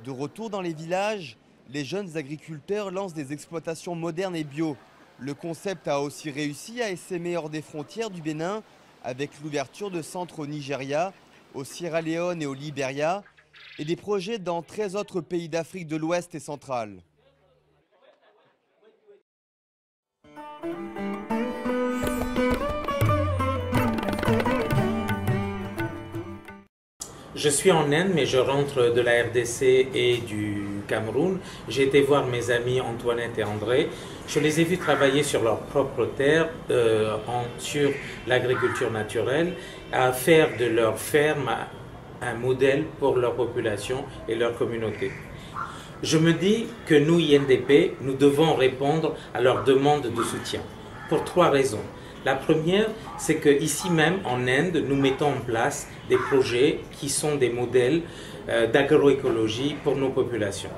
De retour dans les villages, les jeunes agriculteurs lancent des exploitations modernes et bio. Le concept a aussi réussi à essaimer hors des frontières du Bénin avec l'ouverture de centres au Nigeria, au Sierra Leone et au Libéria et des projets dans 13 autres pays d'Afrique de l'Ouest et centrale. Je suis en Inde, mais je rentre de la RDC et du Cameroun. J'ai été voir mes amis Antoinette et André. Je les ai vus travailler sur leur propre terre, sur l'agriculture naturelle, à faire de leur ferme un modèle pour leur population et leur communauté. Je me dis que nous, INDP, nous devons répondre à leurs demandes de soutien, pour 3 raisons. La première, c'est qu'ici même, en Inde, nous mettons en place des projets qui sont des modèles d'agroécologie pour nos populations.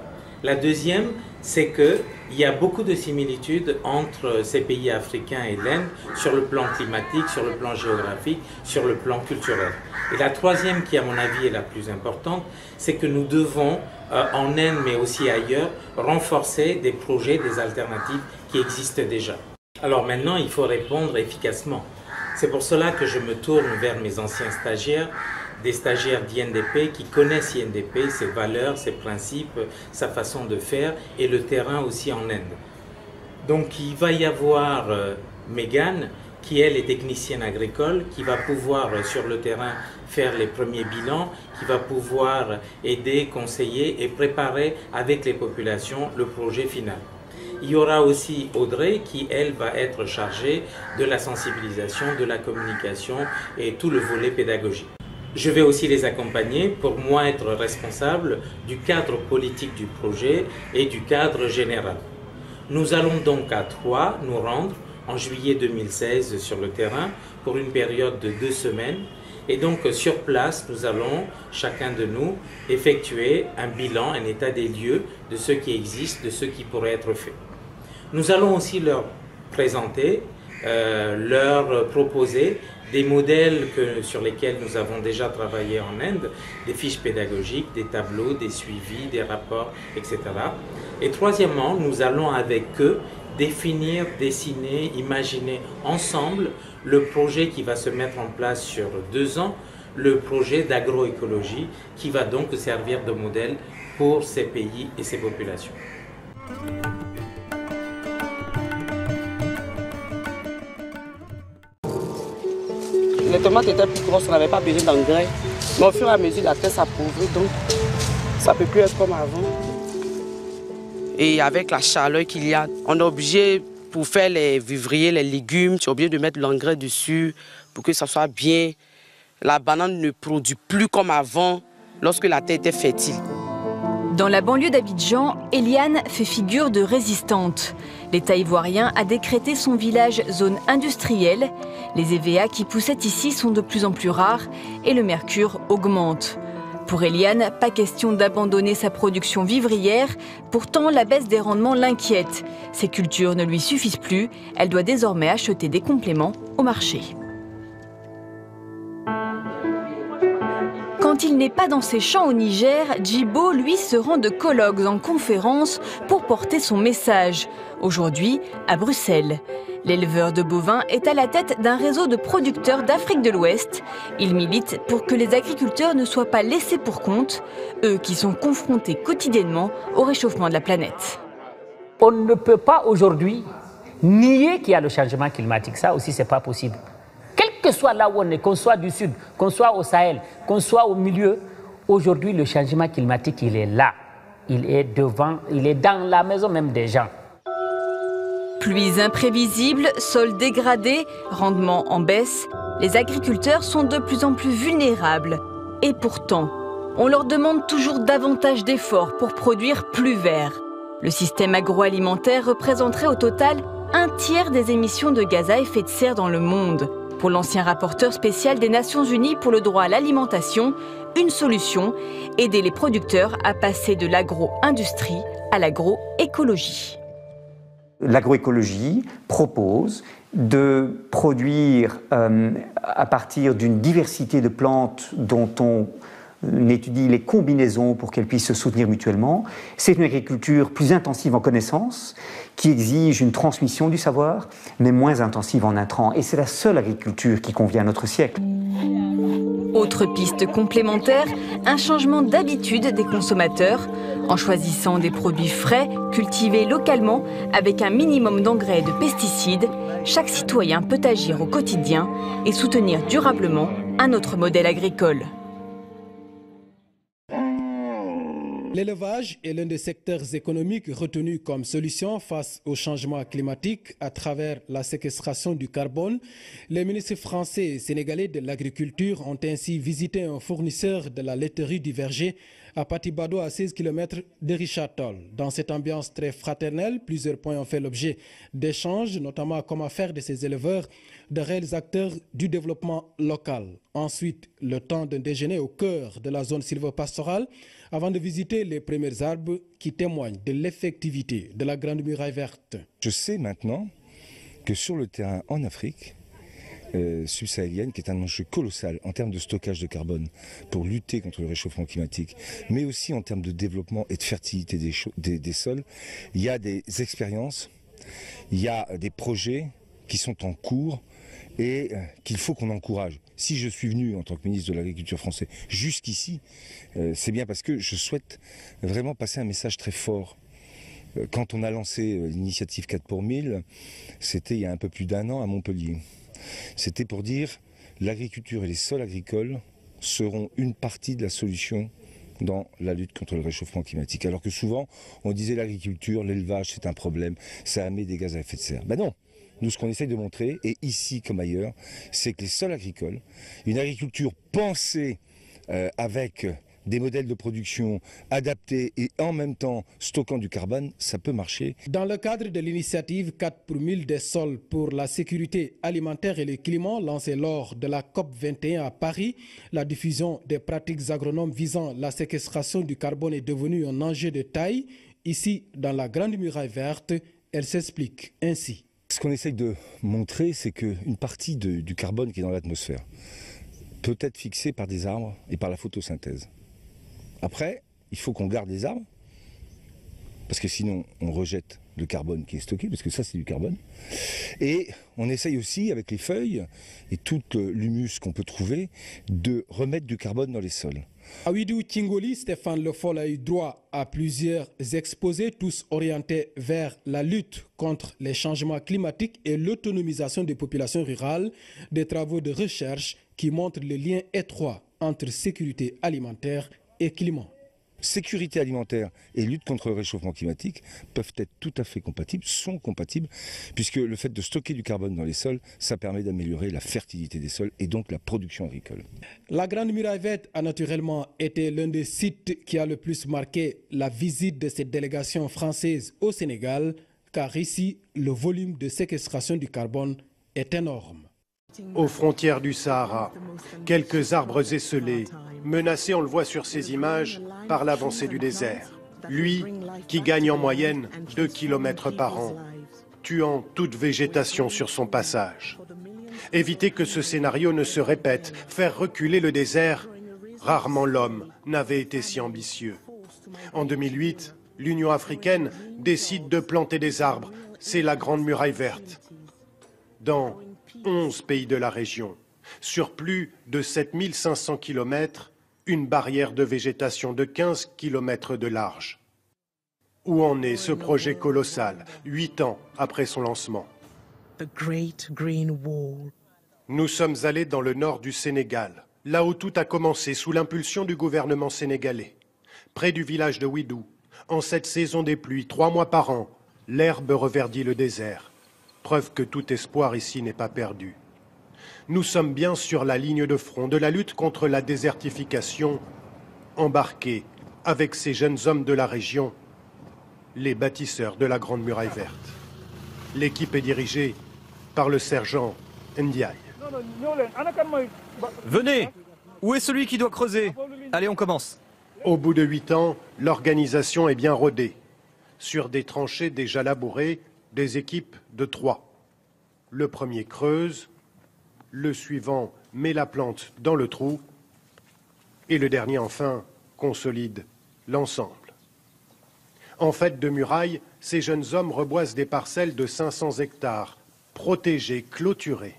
La deuxième, c'est qu'il y a beaucoup de similitudes entre ces pays africains et l'Inde sur le plan climatique, sur le plan géographique, sur le plan culturel. Et la troisième, qui à mon avis est la plus importante, c'est que nous devons, en Inde mais aussi ailleurs, renforcer des projets, des alternatives qui existent déjà. Alors maintenant, il faut répondre efficacement. C'est pour cela que je me tourne vers mes anciens stagiaires, des stagiaires d'INDP qui connaissent INDP, ses valeurs, ses principes, sa façon de faire et le terrain aussi en Inde. Donc il va y avoir Mégane, qui elle est technicienne agricole, qui va pouvoir sur le terrain faire les premiers bilans, qui va pouvoir aider, conseiller et préparer avec les populations le projet final. Il y aura aussi Audrey qui, elle, va être chargée de la sensibilisation, de la communication et tout le volet pédagogique. Je vais aussi les accompagner pour moi être responsable du cadre politique du projet et du cadre général. Nous allons donc à 3 nous rendre en juillet 2016 sur le terrain pour une période de 2 semaines. Et donc sur place, nous allons, chacun de nous, effectuer un bilan, un état des lieux de ce qui existe, de ce qui pourrait être fait. Nous allons aussi leur présenter, leur proposer des modèles sur lesquels nous avons déjà travaillé en Inde, des fiches pédagogiques, des tableaux, des suivis, des rapports, etc. Et troisièmement, nous allons avec eux définir, dessiner, imaginer ensemble le projet qui va se mettre en place sur 2 ans, le projet d'agroécologie qui va donc servir de modèle pour ces pays et ces populations. Les tomates étaient plus grosses, on n'avait pas besoin d'engrais. Mais au fur et à mesure, la terre s'appauvrit, donc ça ne peut plus être comme avant. Et avec la chaleur qu'il y a, on est obligé, pour faire les vivriers, les légumes, tu es obligé de mettre l'engrais dessus pour que ça soit bien. La banane ne produit plus comme avant, lorsque la terre était fertile. Dans la banlieue d'Abidjan, Eliane fait figure de résistante. L'État ivoirien a décrété son village zone industrielle. Les EVA qui poussaient ici sont de plus en plus rares et le mercure augmente. Pour Eliane, pas question d'abandonner sa production vivrière. Pourtant, la baisse des rendements l'inquiète. Ces cultures ne lui suffisent plus. Elle doit désormais acheter des compléments au marché. Quand il n'est pas dans ses champs au Niger, Djibo, lui, se rend de colloques en conférences pour porter son message. Aujourd'hui, à Bruxelles. L'éleveur de bovins est à la tête d'un réseau de producteurs d'Afrique de l'Ouest. Il milite pour que les agriculteurs ne soient pas laissés pour compte, eux qui sont confrontés quotidiennement au réchauffement de la planète. On ne peut pas aujourd'hui nier qu'il y a le changement climatique. Ça aussi, ce n'est pas possible. Quel que soit là où on est, qu'on soit du sud, qu'on soit au Sahel, qu'on soit au milieu, aujourd'hui, le changement climatique, il est là. Il est devant, il est dans la maison même des gens. Pluies imprévisibles, sols dégradés, rendements en baisse, les agriculteurs sont de plus en plus vulnérables. Et pourtant, on leur demande toujours davantage d'efforts pour produire plus vert. Le système agroalimentaire représenterait au total 1/3 des émissions de gaz à effet de serre dans le monde. Pour l'ancien rapporteur spécial des Nations Unies pour le droit à l'alimentation, une solution, aider les producteurs à passer de l'agro-industrie à l'agroécologie. L'agroécologie propose de produire à partir d'une diversité de plantes dont on étudie les combinaisons pour qu'elles puissent se soutenir mutuellement. C'est une agriculture plus intensive en connaissances, qui exige une transmission du savoir, mais moins intensive en intrants. Et c'est la seule agriculture qui convient à notre siècle. Autre piste complémentaire, un changement d'habitude des consommateurs, en choisissant des produits frais, cultivés localement, avec un minimum d'engrais et de pesticides. Chaque citoyen peut agir au quotidien et soutenir durablement un autre modèle agricole. L'élevage est l'un des secteurs économiques retenus comme solution face au changement climatique à travers la séquestration du carbone. Les ministres français et sénégalais de l'agriculture ont ainsi visité un fournisseur de la laiterie du Verger à Patibado, à 16 km de Richard Toll. Dans cette ambiance très fraternelle, plusieurs points ont fait l'objet d'échanges, notamment comment faire de ces éleveurs de réels acteurs du développement local. Ensuite, le temps d'un déjeuner au cœur de la zone sylvopastorale avant de visiter les premiers arbres qui témoignent de l'effectivité de la Grande Muraille Verte. Je sais maintenant que sur le terrain en Afrique subsahélienne, qui est un enjeu colossal en termes de stockage de carbone pour lutter contre le réchauffement climatique, mais aussi en termes de développement et de fertilité des sols, il y a des expériences, il y a des projets qui sont en cours et qu'il faut qu'on encourage. Si je suis venu en tant que ministre de l'Agriculture français jusqu'ici, c'est bien parce que je souhaite vraiment passer un message très fort. Quand on a lancé l'initiative 4 pour 1000, c'était il y a un peu plus d'1 an à Montpellier. C'était pour dire l'agriculture et les sols agricoles seront une partie de la solution dans la lutte contre le réchauffement climatique. Alors que souvent, on disait l'agriculture, l'élevage, c'est un problème, ça émet des gaz à effet de serre. Ben non. Nous, ce qu'on essaye de montrer, et ici comme ailleurs, c'est que les sols agricoles, une agriculture pensée avec des modèles de production adaptés et en même temps stockant du carbone, ça peut marcher. Dans le cadre de l'initiative 4 pour 1000 des sols pour la sécurité alimentaire et le climat lancée lors de la COP21 à Paris, la diffusion des pratiques agronomes visant la séquestration du carbone est devenue un enjeu de taille. Ici, dans la Grande Muraille Verte, elle s'explique ainsi. Ce qu'on essaye de montrer, c'est qu'une partie du carbone qui est dans l'atmosphère peut être fixée par des arbres et par la photosynthèse. Après, il faut qu'on garde les arbres, parce que sinon on rejette le carbone qui est stocké, parce que ça c'est du carbone. Et on essaye aussi, avec les feuilles et tout l'humus qu'on peut trouver, de remettre du carbone dans les sols. À Ouidou Tingoli, Stéphane Le Foll a eu droit à plusieurs exposés, tous orientés vers la lutte contre les changements climatiques et l'autonomisation des populations rurales, des travaux de recherche qui montrent le lien étroit entre sécurité alimentaire et climat. Sécurité alimentaire et lutte contre le réchauffement climatique peuvent être tout à fait compatibles, sont compatibles, puisque le fait de stocker du carbone dans les sols, ça permet d'améliorer la fertilité des sols et donc la production agricole. La Grande Muraille Verte a naturellement été l'un des sites qui a le plus marqué la visite de cette délégation française au Sénégal, car ici, le volume de séquestration du carbone est énorme. Aux frontières du Sahara, quelques arbres esselés, menacés, on le voit sur ces images, par l'avancée du désert. Lui, qui gagne en moyenne 2 km par an, tuant toute végétation sur son passage. Éviter que ce scénario ne se répète, faire reculer le désert, rarement l'homme n'avait été si ambitieux. En 2008, l'Union africaine décide de planter des arbres. C'est la Grande Muraille Verte. Dans 11 pays de la région, sur plus de 7500 km, une barrière de végétation de 15 km de large. Où en est ce projet colossal, 8 ans après son lancement? Nous sommes allés dans le nord du Sénégal, là où tout a commencé sous l'impulsion du gouvernement sénégalais. Près du village de Ouidou, en cette saison des pluies, 3 mois par an, l'herbe reverdit le désert. Preuve que tout espoir ici n'est pas perdu. Nous sommes bien sur la ligne de front de la lutte contre la désertification, embarqués avec ces jeunes hommes de la région, les bâtisseurs de la Grande Muraille Verte. L'équipe est dirigée par le sergent Ndiaye. Venez! Où est celui qui doit creuser? Allez, on commence. Au bout de 8 ans, l'organisation est bien rodée. Sur des tranchées déjà labourées, des équipes de 3. Le premier creuse, le suivant met la plante dans le trou et le dernier enfin consolide l'ensemble. En fait de muraille, ces jeunes hommes reboisent des parcelles de 500 hectares, protégées, clôturées.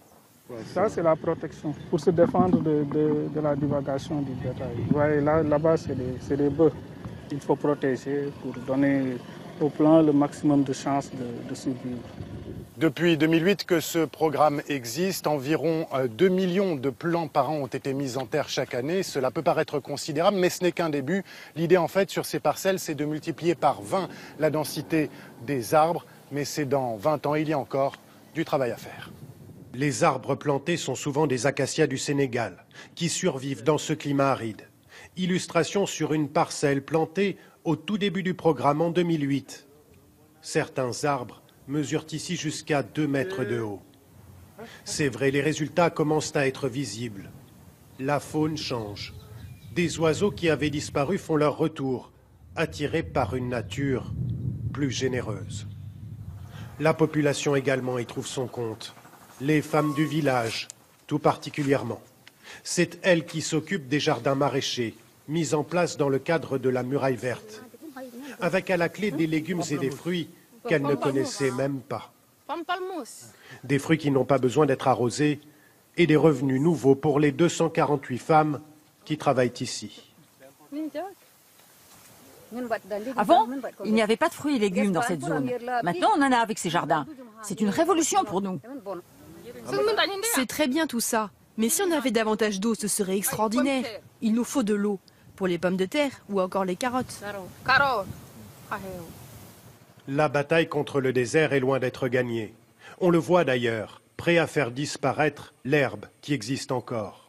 Ça, c'est la protection, pour se défendre de la divagation du bétail. Vous voyez, là-bas, c'est des bœufs. Il faut protéger pour donner au plan le maximum de chances de survivre. Depuis 2008 que ce programme existe, environ 2 millions de plants par an ont été mis en terre chaque année. Cela peut paraître considérable, mais ce n'est qu'un début. L'idée, en fait, sur ces parcelles, c'est de multiplier par 20 la densité des arbres. Mais c'est dans 20 ans, il y a encore du travail à faire. Les arbres plantés sont souvent des acacias du Sénégal, qui survivent dans ce climat aride. Illustration sur une parcelle plantée au tout début du programme en 2008. Certains arbres mesurent ici jusqu'à 2 mètres de haut. C'est vrai, les résultats commencent à être visibles. La faune change. Des oiseaux qui avaient disparu font leur retour, attirés par une nature plus généreuse. La population également y trouve son compte. Les femmes du village, tout particulièrement. C'est elles qui s'occupent des jardins maraîchers, mis en place dans le cadre de la Muraille Verte, avec à la clé des légumes et des fruits qu'elles ne connaissaient même pas. Des fruits qui n'ont pas besoin d'être arrosés et des revenus nouveaux pour les 248 femmes qui travaillent ici. Avant, il n'y avait pas de fruits et légumes dans cette zone. Maintenant, on en a avec ces jardins. C'est une révolution pour nous. C'est très bien tout ça. Mais si on avait davantage d'eau, ce serait extraordinaire. Il nous faut de l'eau. Pour les pommes de terre ou encore les carottes. La bataille contre le désert est loin d'être gagnée. On le voit d'ailleurs, prêt à faire disparaître l'herbe qui existe encore.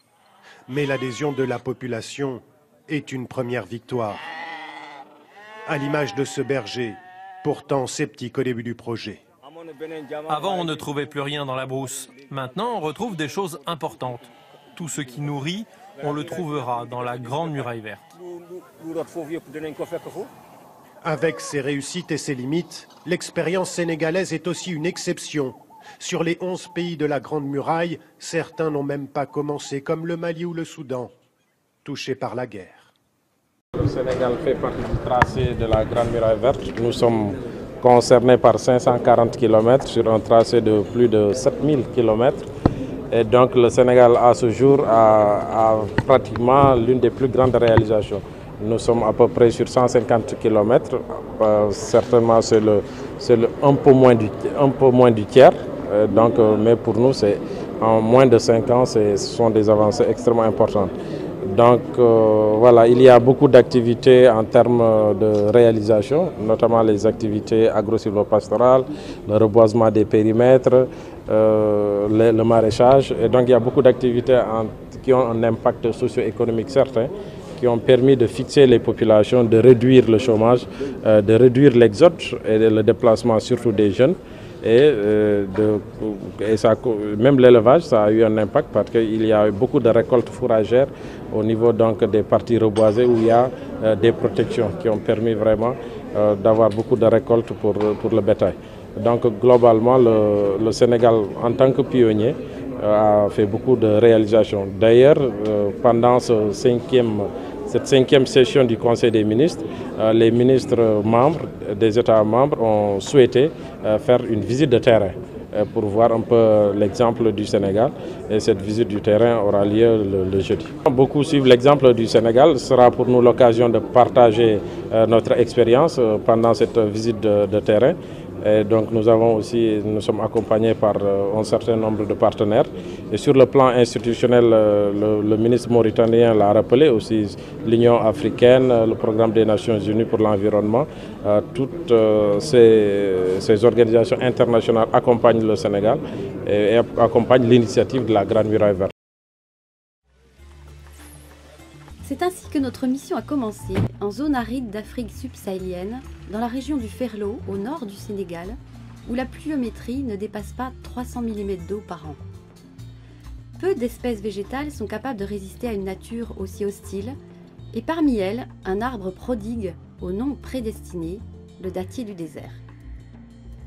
Mais l'adhésion de la population est une première victoire. À l'image de ce berger, pourtant sceptique au début du projet. Avant, on ne trouvait plus rien dans la brousse. Maintenant, on retrouve des choses importantes. Tout ce qui nourrit, on le trouvera dans la Grande Muraille Verte. Avec ses réussites et ses limites, l'expérience sénégalaise est aussi une exception Sur les 11 pays de la Grande Muraille, certains n'ont même pas commencé, comme le Mali ou le Soudan, touchés par la guerre. Le Sénégal fait partie du tracé de la Grande Muraille Verte. Nous sommes concernés par 540 km sur un tracé de plus de 7000 km. Et donc le Sénégal à ce jour a pratiquement l'une des plus grandes réalisations. Nous sommes à peu près sur 150 km, certainement c'est un peu moins du tiers. Mais pour nous, en moins de 5 ans, ce sont des avancées extrêmement importantes. Donc voilà, il y a beaucoup d'activités en termes de réalisation, notamment les activités agro-silvopastorales, le reboisement des périmètres, le maraîchage. Et donc il y a beaucoup d'activités qui ont un impact socio-économique certain, qui ont permis de fixer les populations, de réduire le chômage, de réduire l'exode et le déplacement surtout des jeunes. Même l'élevage, ça a eu un impact parce qu'il y a eu beaucoup de récoltes fourragères au niveau donc, des parties reboisées où il y a des protections qui ont permis vraiment d'avoir beaucoup de récoltes pour le bétail. Donc globalement, le Sénégal en tant que pionnier a fait beaucoup de réalisations. D'ailleurs, pendant cette cinquième session du Conseil des ministres, les ministres membres des États membres ont souhaité faire une visite de terrain pour voir un peu l'exemple du Sénégal. Et cette visite du terrain aura lieu le jeudi. Beaucoup suivent l'exemple du Sénégal. Ce sera pour nous l'occasion de partager notre expérience pendant cette visite de terrain. Et donc nous sommes accompagnés par un certain nombre de partenaires. Et sur le plan institutionnel, le ministre mauritanien l'a rappelé aussi, l'Union africaine, le programme des Nations Unies pour l'environnement, toutes ces organisations internationales accompagnent le Sénégal et accompagnent l'initiative de la Grande Muraille Verte. C'est ainsi que notre mission a commencé en zone aride d'Afrique subsahélienne, dans la région du Ferlo, au nord du Sénégal, où la pluviométrie ne dépasse pas 300 mm d'eau par an. Peu d'espèces végétales sont capables de résister à une nature aussi hostile, et parmi elles, un arbre prodigue au nom prédestiné, le dattier du désert.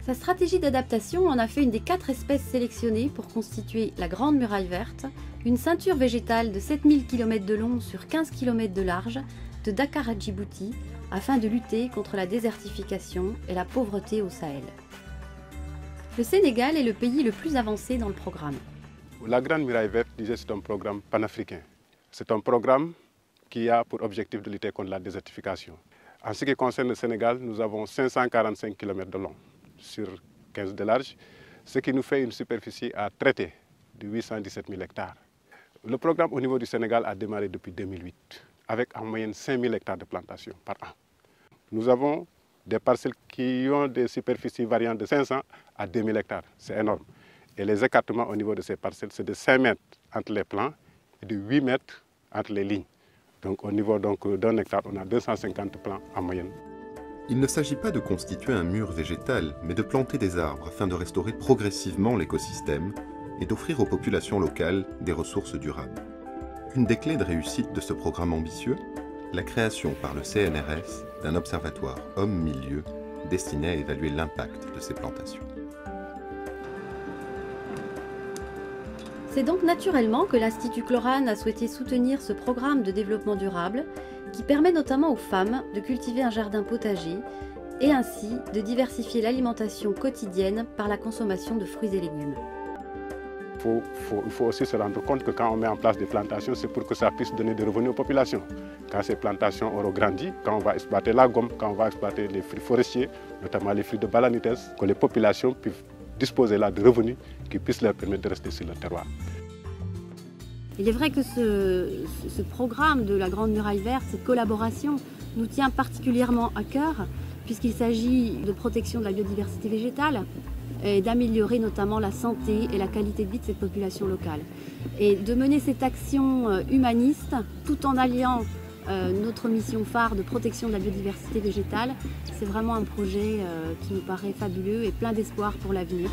Sa stratégie d'adaptation en a fait une des 4 espèces sélectionnées pour constituer la Grande Muraille Verte, une ceinture végétale de 7000 km de long sur 15 km de large, de Dakar à Djibouti, afin de lutter contre la désertification et la pauvreté au Sahel. Le Sénégal est le pays le plus avancé dans le programme. La Grande Muraille Verte, c'est un programme panafricain. C'est un programme qui a pour objectif de lutter contre la désertification. En ce qui concerne le Sénégal, nous avons 545 km de long sur 15 de large, ce qui nous fait une superficie à traiter de 817 000 hectares. Le programme au niveau du Sénégal a démarré depuis 2008, avec en moyenne 5 000 hectares de plantation par an. Nous avons des parcelles qui ont des superficies variant de 500 à 2 000 hectares. C'est énorme. Et les écartements au niveau de ces parcelles, c'est de 5 mètres entre les plants et de 8 mètres entre les lignes. Donc au niveau d'un hectare, on a 250 plants en moyenne. Il ne s'agit pas de constituer un mur végétal, mais de planter des arbres afin de restaurer progressivement l'écosystème et d'offrir aux populations locales des ressources durables. Une des clés de réussite de ce programme ambitieux, la création par le CNRS d'un observatoire homme-milieu destiné à évaluer l'impact de ces plantations. C'est donc naturellement que l'Institut Cloran a souhaité soutenir ce programme de développement durable qui permet notamment aux femmes de cultiver un jardin potager et ainsi de diversifier l'alimentation quotidienne par la consommation de fruits et légumes. Il faut aussi se rendre compte que quand on met en place des plantations, c'est pour que ça puisse donner des revenus aux populations. Quand ces plantations auront grandi, quand on va exploiter la gomme, quand on va exploiter les fruits forestiers, notamment les fruits de bananites, que les populations puissent disposer là de revenus qui puissent leur permettre de rester sur leur terroir. Il est vrai que ce programme de la Grande Muraille Verte, cette collaboration, nous tient particulièrement à cœur puisqu'il s'agit de protection de la biodiversité végétale et d'améliorer notamment la santé et la qualité de vie de cette population locale. Et de mener cette action humaniste tout en alliant notre mission phare de protection de la biodiversité végétale, c'est vraiment un projet qui nous paraît fabuleux et plein d'espoir pour l'avenir.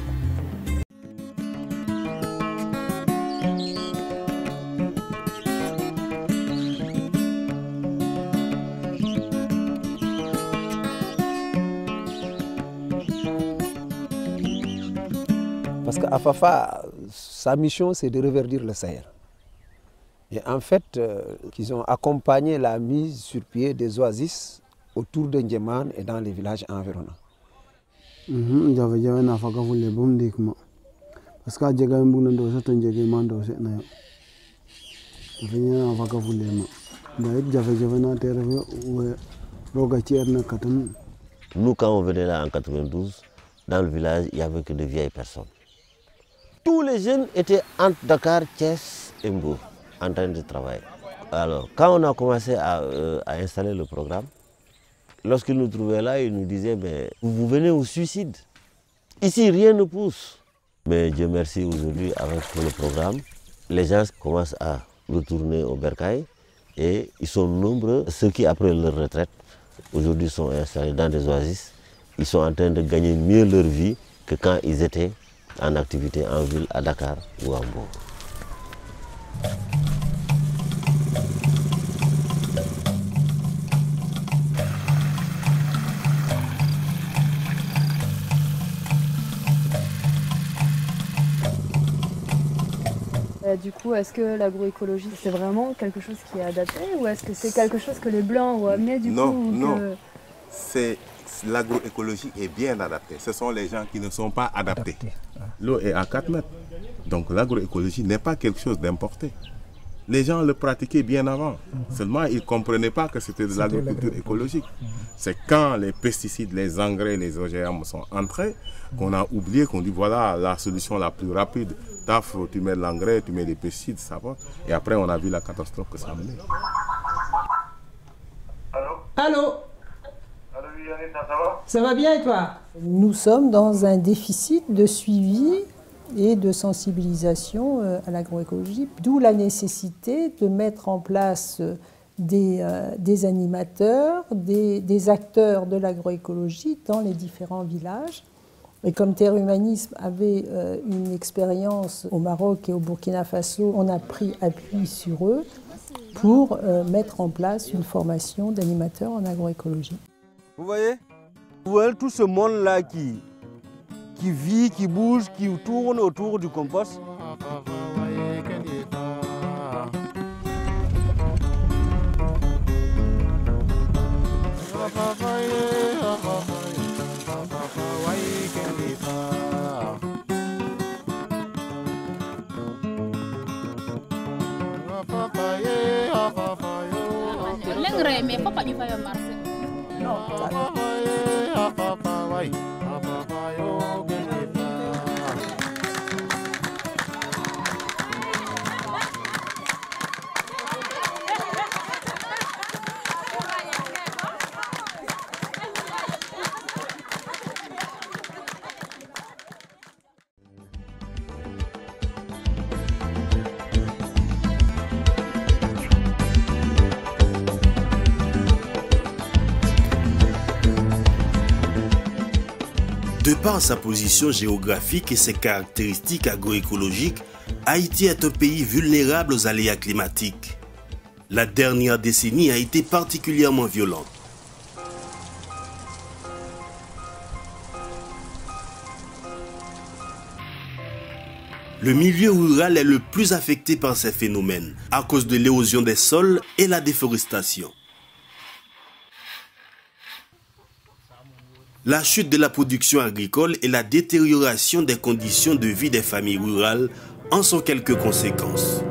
Parce Parce qu'Afafa, sa mission, c'est de reverdir le Sahel. Et en fait, ils ont accompagné la mise sur pied des oasis autour de Ndjeman et dans les villages environnants. Parce que j'ai gagné beaucoup de choses, j'ai Nous, quand on venait là en 92, dans le village, il n'y avait que de vieilles personnes. Tous les jeunes étaient entre Dakar, Thiès et Mbour, en train de travailler. Alors, quand on a commencé à installer le programme, lorsqu'ils nous trouvaient là, ils nous disaient, mais vous venez au suicide. Ici, rien ne pousse. Mais Dieu merci, aujourd'hui, avec le programme, les gens commencent à retourner au bercail et ils sont nombreux. Ceux qui, après leur retraite, aujourd'hui sont installés dans des oasis, ils sont en train de gagner mieux leur vie que quand ils étaient en activité en ville, à Dakar ou à Mbour. Du coup, est-ce que l'agroécologie, c'est vraiment quelque chose qui est adapté ou est-ce que c'est quelque chose que les Blancs ont amené du coup Non, l'agroécologie est bien adaptée. Ce sont les gens qui ne sont pas adaptés. L'eau est à 4 mètres. Donc l'agroécologie n'est pas quelque chose d'importé. Les gens le pratiquaient bien avant. Seulement, ils ne comprenaient pas que c'était de l'agriculture écologique. C'est quand les pesticides, les engrais, les OGM sont entrés qu'on a oublié, qu'on dit voilà la solution la plus rapide. Taf, tu mets de l'engrais, tu mets des pesticides, ça va. Et après, on a vu la catastrophe que ça a mené. Allô? Ça va bien et toi? Nous sommes dans un déficit de suivi et de sensibilisation à l'agroécologie, d'où la nécessité de mettre en place des animateurs, des acteurs de l'agroécologie dans les différents villages. Et comme Terre Humanisme avait une expérience au Maroc et au Burkina Faso, on a pris appui sur eux pour mettre en place une formation d'animateurs en agroécologie. Vous voyez tout ce monde-là qui vit, qui bouge, qui tourne autour du compost. De par sa position géographique et ses caractéristiques agroécologiques, Haïti est un pays vulnérable aux aléas climatiques. La dernière décennie a été particulièrement violente. Le milieu rural est le plus affecté par ces phénomènes à cause de l'érosion des sols et la déforestation. La chute de la production agricole et la détérioration des conditions de vie des familles rurales en sont quelques conséquences.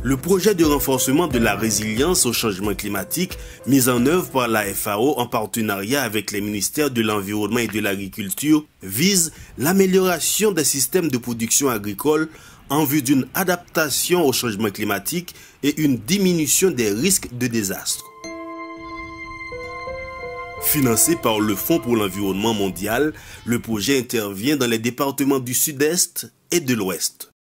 Le projet de renforcement de la résilience au changement climatique mis en œuvre par la FAO en partenariat avec les ministères de l'Environnement et de l'Agriculture vise l'amélioration des systèmes de production agricole en vue d'une adaptation au changement climatique et une diminution des risques de désastre. Financé par le Fonds pour l'environnement mondial, le projet intervient dans les départements du Sud-Est et de l'Ouest.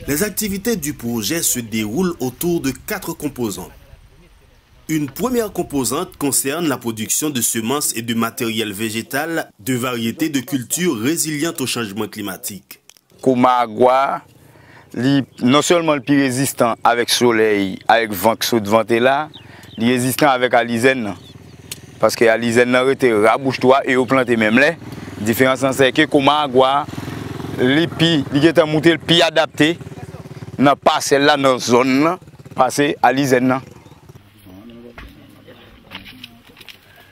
Les activités du projet se déroulent autour de 4 composantes. Une première composante concerne la production de semences et de matériel végétal de variétés de cultures résilientes au changement climatique. Koumagua, non seulement le plus résistant avec soleil, avec vent qui saute vent là, il est résistant avec alizène. Parce que l'Isen n'a été rabouche-toi et au planté même là. Différence c'est que comment avoir les pi, il est monté le pi adapté, n'a pas celle-là dans la zone, passer à l'Isen.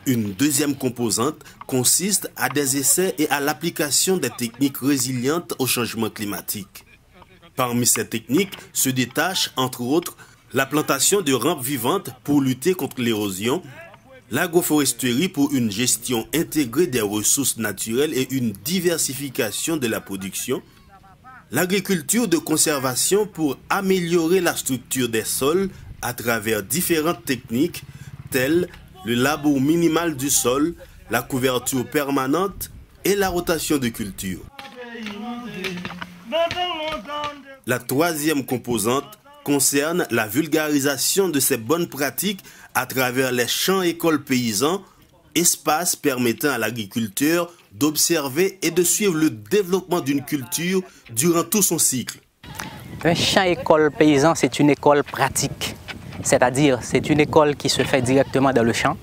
Une deuxième composante consiste à des essais et à l'application des techniques résilientes au changement climatique. Parmi ces techniques se détache, entre autres, la plantation de rampes vivantes pour lutter contre l'érosion, l'agroforesterie pour une gestion intégrée des ressources naturelles et une diversification de la production, l'agriculture de conservation pour améliorer la structure des sols à travers différentes techniques telles le labour minimal du sol, la couverture permanente et la rotation de culture. La troisième composante concerne la vulgarisation de ces bonnes pratiques à travers les champs-écoles paysans, espaces permettant à l'agriculteur d'observer et de suivre le développement d'une culture durant tout son cycle. Un champ-école paysan, c'est une école pratique. C'est-à-dire, c'est une école qui se fait directement dans le champ.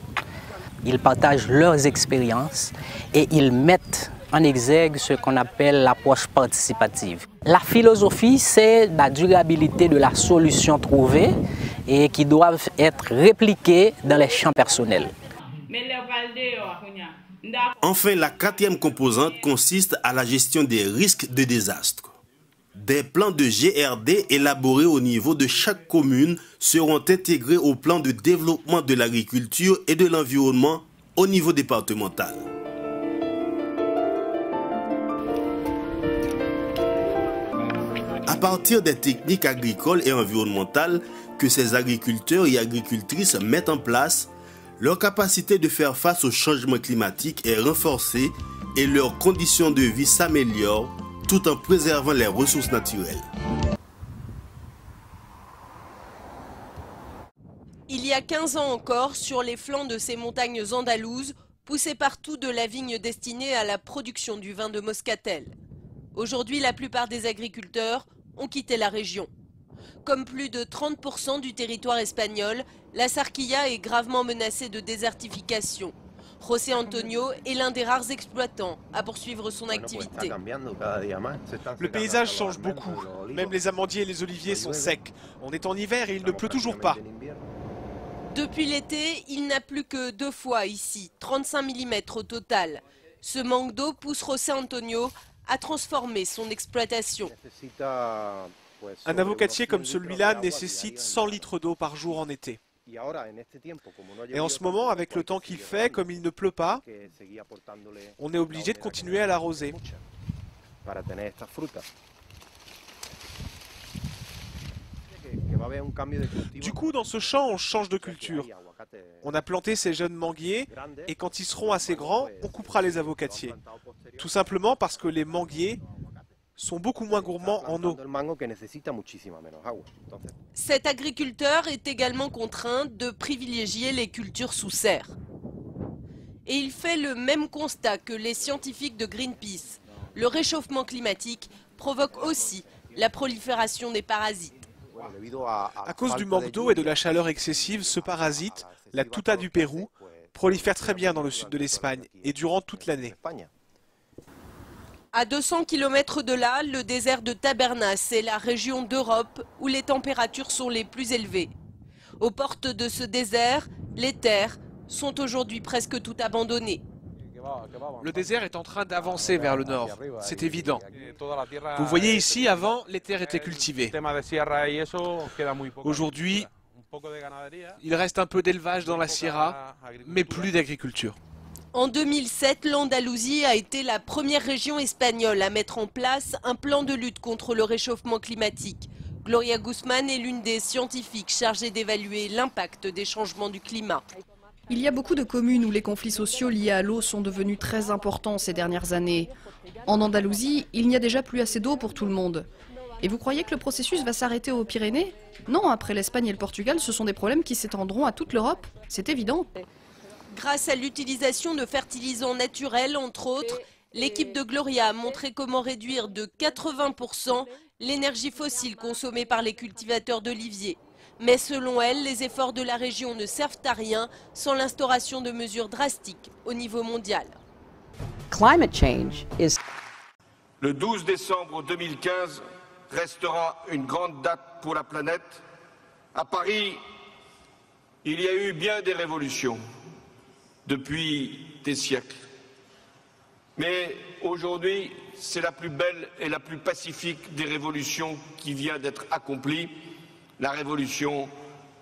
Ils partagent leurs expériences et ils mettent en exergue ce qu'on appelle l'approche participative. La philosophie, c'est la durabilité de la solution trouvée et qui doivent être répliquées dans les champs personnels. Enfin, la quatrième composante consiste à la gestion des risques de désastre. Des plans de GRD élaborés au niveau de chaque commune seront intégrés au plan de développement de l'agriculture et de l'environnement au niveau départemental. À partir des techniques agricoles et environnementales que ces agriculteurs et agricultrices mettent en place, leur capacité de faire face au changement climatique est renforcée et leurs conditions de vie s'améliorent tout en préservant les ressources naturelles. Il y a 15 ans encore, sur les flancs de ces montagnes andalouses, poussaient partout de la vigne destinée à la production du vin de Moscatel. Aujourd'hui, la plupart des agriculteurs ont quitté la région. Comme plus de 30% du territoire espagnol, la Sarquilla est gravement menacée de désertification. José Antonio est l'un des rares exploitants à poursuivre son activité. Le paysage change beaucoup. Même les amandiers et les oliviers sont secs. On est en hiver et il ne pleut toujours pas. Depuis l'été, il n'a plus que 2 fois ici, 35 mm au total. Ce manque d'eau pousse José Antonio à transformer son exploitation. Un avocatier comme celui-là nécessite 100 litres d'eau par jour en été. Et en ce moment, avec le temps qu'il fait, comme il ne pleut pas, on est obligé de continuer à l'arroser. Du coup, dans ce champ, on change de culture. On a planté ces jeunes manguiers et quand ils seront assez grands, on coupera les avocatiers. Tout simplement parce que les manguiers sont beaucoup moins gourmands en eau. Cet agriculteur est également contraint de privilégier les cultures sous serre. Et il fait le même constat que les scientifiques de Greenpeace. Le réchauffement climatique provoque aussi la prolifération des parasites. À cause du manque d'eau et de la chaleur excessive, ce parasite, la tuta du Pérou, prolifère très bien dans le sud de l'Espagne et durant toute l'année. À 200 km de là, le désert de Tabernas est la région d'Europe où les températures sont les plus élevées. Aux portes de ce désert, les terres sont aujourd'hui presque toutes abandonnées. Le désert est en train d'avancer vers le nord, c'est évident. Vous voyez ici, avant, les terres étaient cultivées. Aujourd'hui, il reste un peu d'élevage dans la Sierra, mais plus d'agriculture. En 2007, l'Andalousie a été la première région espagnole à mettre en place un plan de lutte contre le réchauffement climatique. Gloria Guzmán est l'une des scientifiques chargées d'évaluer l'impact des changements du climat. Il y a beaucoup de communes où les conflits sociaux liés à l'eau sont devenus très importants ces dernières années. En Andalousie, il n'y a déjà plus assez d'eau pour tout le monde. Et vous croyez que le processus va s'arrêter aux Pyrénées? Non, après l'Espagne et le Portugal, ce sont des problèmes qui s'étendront à toute l'Europe. C'est évident. Grâce à l'utilisation de fertilisants naturels, entre autres, l'équipe de Gloria a montré comment réduire de 80% l'énergie fossile consommée par les cultivateurs d'oliviers. Mais selon elle, les efforts de la région ne servent à rien sans l'instauration de mesures drastiques au niveau mondial. Le 12 décembre 2015 restera une grande date pour la planète. À Paris, il y a eu bien des révolutions depuis des siècles. Mais aujourd'hui, c'est la plus belle et la plus pacifique des révolutions qui vient d'être accomplie, la révolution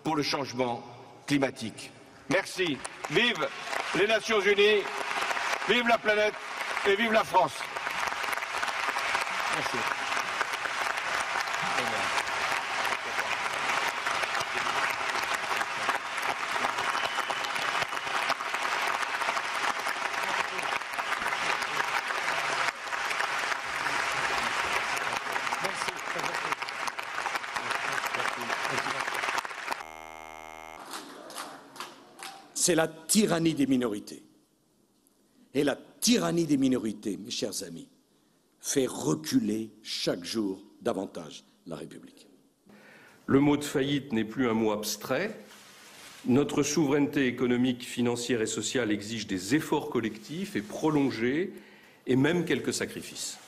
pour le changement climatique. Merci. Vive les Nations Unies, vive la planète et vive la France. Merci. C'est la tyrannie des minorités. Et la tyrannie des minorités, mes chers amis, fait reculer chaque jour davantage la République. Le mot de faillite n'est plus un mot abstrait. Notre souveraineté économique, financière et sociale exige des efforts collectifs et prolongés, et même quelques sacrifices.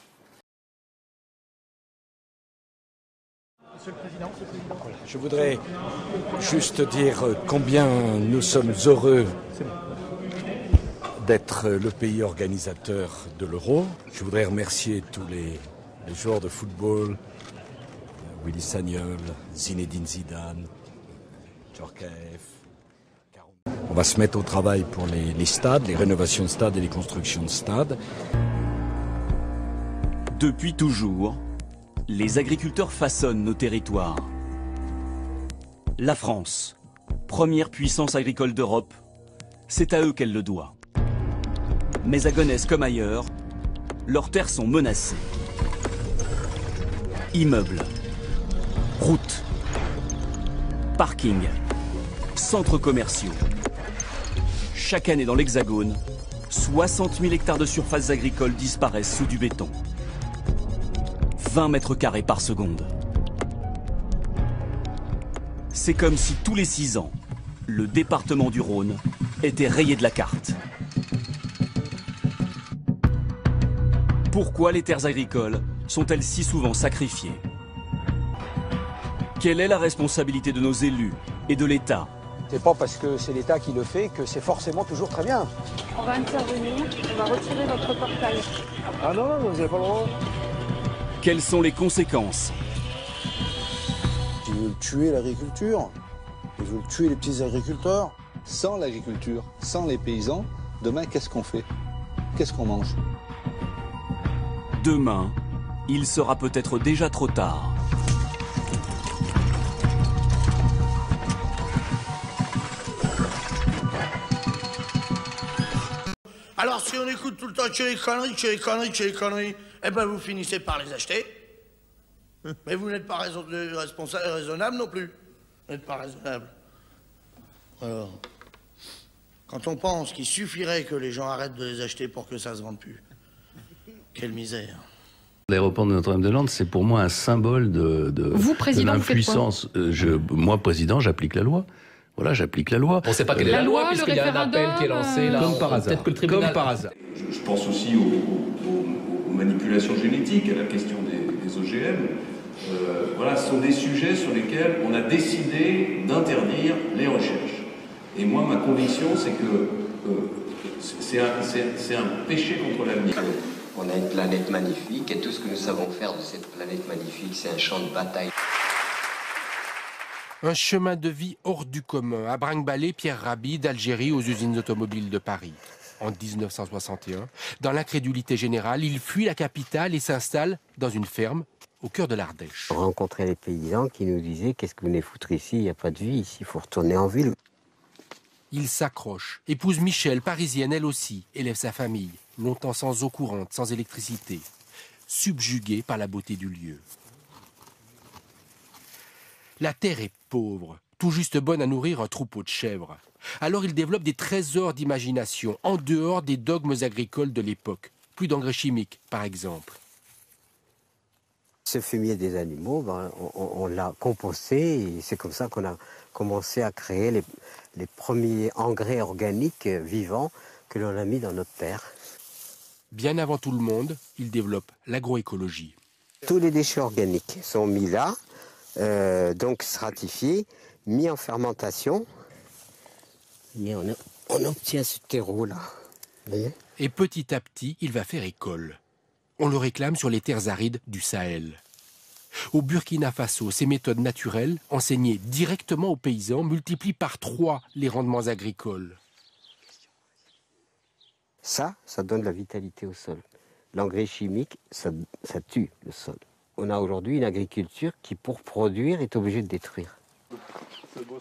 Monsieur le Président. Je voudrais juste dire combien nous sommes heureux d'être le pays organisateur de l'Euro. Je voudrais remercier tous les joueurs de football, Willy Sagnol, Zinedine Zidane, Djorkaeff. On va se mettre au travail pour les stades, les rénovations de stades et les constructions de stades. Depuis toujours, les agriculteurs façonnent nos territoires. La France, première puissance agricole d'Europe, c'est à eux qu'elle le doit. Mais à Gonesse comme ailleurs, leurs terres sont menacées. Immeubles, routes, parkings, centres commerciaux. Chaque année dans l'Hexagone, 60 000 hectares de surfaces agricoles disparaissent sous du béton. 20 mètres carrés par seconde. C'est comme si tous les 6 ans, le département du Rhône était rayé de la carte. Pourquoi les terres agricoles sont-elles si souvent sacrifiées? Quelle est la responsabilité de nos élus et de l'État? C'est pas parce que c'est l'État qui le fait que c'est forcément toujours très bien. On va intervenir, on va retirer votre portail. Ah non, vous n'avez pas le droit. Quelles sont les conséquences? Ils veulent tuer l'agriculture, ils veulent tuer les petits agriculteurs. Sans l'agriculture, sans les paysans, demain, qu'est-ce qu'on fait? Qu'est-ce qu'on mange? Demain, il sera peut-être déjà trop tard. Alors si on écoute tout le temps chez les conneries, eh ben vous finissez par les acheter. Mais vous n'êtes pas raisonnable non plus. Vous n'êtes pas raisonnable. Alors, quand on pense qu'il suffirait que les gens arrêtent de les acheter pour que ça se vende plus, quelle misère. L'aéroport de Notre-Dame-des-Landes, c'est pour moi un symbole de l'impuissance. Moi, président, j'applique la loi. Voilà, j'applique la loi. On ne sait pas quelle est la loi, puisqu'il y a un appel qui est lancé là. Comme par hasard. Peut-être que le tribunal... Comme par hasard. Je pense aussi aux manipulations génétiques, à la question des OGM. Voilà, ce sont des sujets sur lesquels on a décidé d'interdire les recherches. Et moi, ma conviction, c'est que c'est un péché contre l'avenir. On a une planète magnifique et tout ce que nous savons faire de cette planète magnifique, c'est un champ de bataille. Un chemin de vie hors du commun, à brinque-ballé Pierre Rabhi d'Algérie aux usines automobiles de Paris. En 1961, dans l'incrédulité générale, il fuit la capitale et s'installe dans une ferme au cœur de l'Ardèche. On rencontrait les paysans qui nous disaient « Qu'est-ce que vous venez foutre ici? Il n'y a pas de vie ici, il faut retourner en ville. » Il s'accroche, épouse Michel, parisienne elle aussi, élève sa famille, longtemps sans eau courante, sans électricité, subjugué par la beauté du lieu. La terre est pauvre, tout juste bonne à nourrir un troupeau de chèvres. Alors il développe des trésors d'imagination, en dehors des dogmes agricoles de l'époque. Plus d'engrais chimiques, par exemple. ce fumier des animaux, on l'a composté et c'est comme ça qu'on a commencé à créer les premiers engrais organiques vivants que l'on a mis dans notre terre. Bien avant tout le monde, il développe l'agroécologie. Tous les déchets organiques sont mis là, donc stratifiés, mis en fermentation. Et on obtient ce terreau-là. Et petit à petit, il va faire école. On le réclame sur les terres arides du Sahel. Au Burkina Faso, ces méthodes naturelles, enseignées directement aux paysans, multiplient par 3 les rendements agricoles. Ça donne de la vitalité au sol. L'engrais chimique, ça tue le sol. On a aujourd'hui une agriculture qui, pour produire, est obligée de détruire.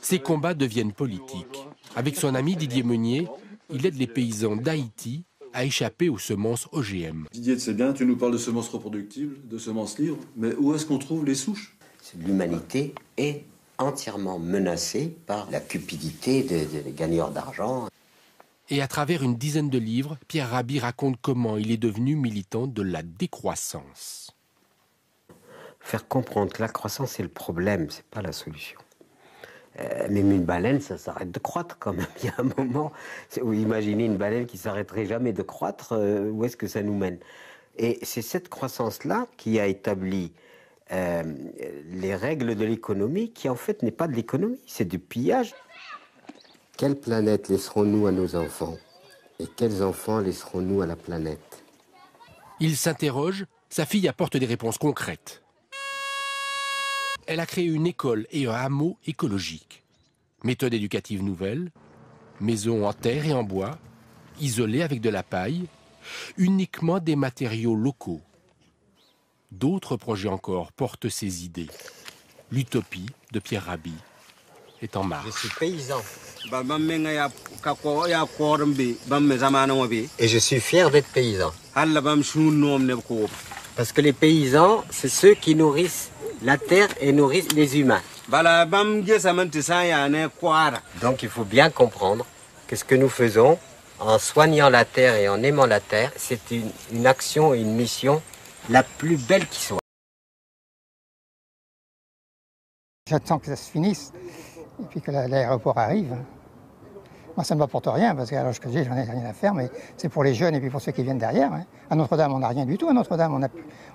Ces combats deviennent politiques. Avec son ami Didier Meunier, il aide les paysans d'Haïti à échapper aux semences OGM. Didier, c'est bien, tu nous parles de semences reproductibles, de semences libres, mais où est-ce qu'on trouve les souches? L'humanité est entièrement menacée par la cupidité des gagneurs d'argent. Et à travers une dizaine de livres, Pierre Rabhi raconte comment il est devenu militant de la décroissance. Faire comprendre que la croissance est le problème, c'est pas la solution. Même une baleine, ça s'arrête de croître quand même. Il y a un moment où imaginez une baleine qui s'arrêterait jamais de croître, où est-ce que ça nous mène? Et c'est cette croissance-là qui a établi les règles de l'économie, qui en fait n'est pas de l'économie, c'est du pillage. Quelle planète laisserons-nous à nos enfants? Et quels enfants laisserons-nous à la planète? Il s'interroge, sa fille apporte des réponses concrètes. Elle a créé une école et un hameau écologique. Méthode éducative nouvelle, maison en terre et en bois, isolée avec de la paille, uniquement des matériaux locaux. D'autres projets encore portent ces idées. L'utopie de Pierre Rabhi est en marche. Je suis paysan. Et je suis fier d'être paysan. Parce que les paysans, c'est ceux qui nourrissent la terre et nourrissent les humains. Donc il faut bien comprendre que ce que nous faisons en soignant la terre et en aimant la terre, c'est une action et une mission la plus belle qui soit. J'attends que ça se finisse et puis que l'aéroport arrive. Moi, ça ne m'apporte rien parce qu'à l'âge que j'ai, j'en ai rien à faire, mais c'est pour les jeunes et puis pour ceux qui viennent derrière. À Notre-Dame, on n'a rien du tout. À Notre-Dame,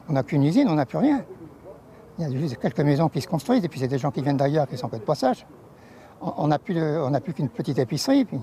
on n'a qu'une usine, on n'a plus rien. Il y a juste quelques maisons qui se construisent et puis c'est des gens qui viennent d'ailleurs qui sont que de passage. On n'a plus qu'une petite épicerie. Puis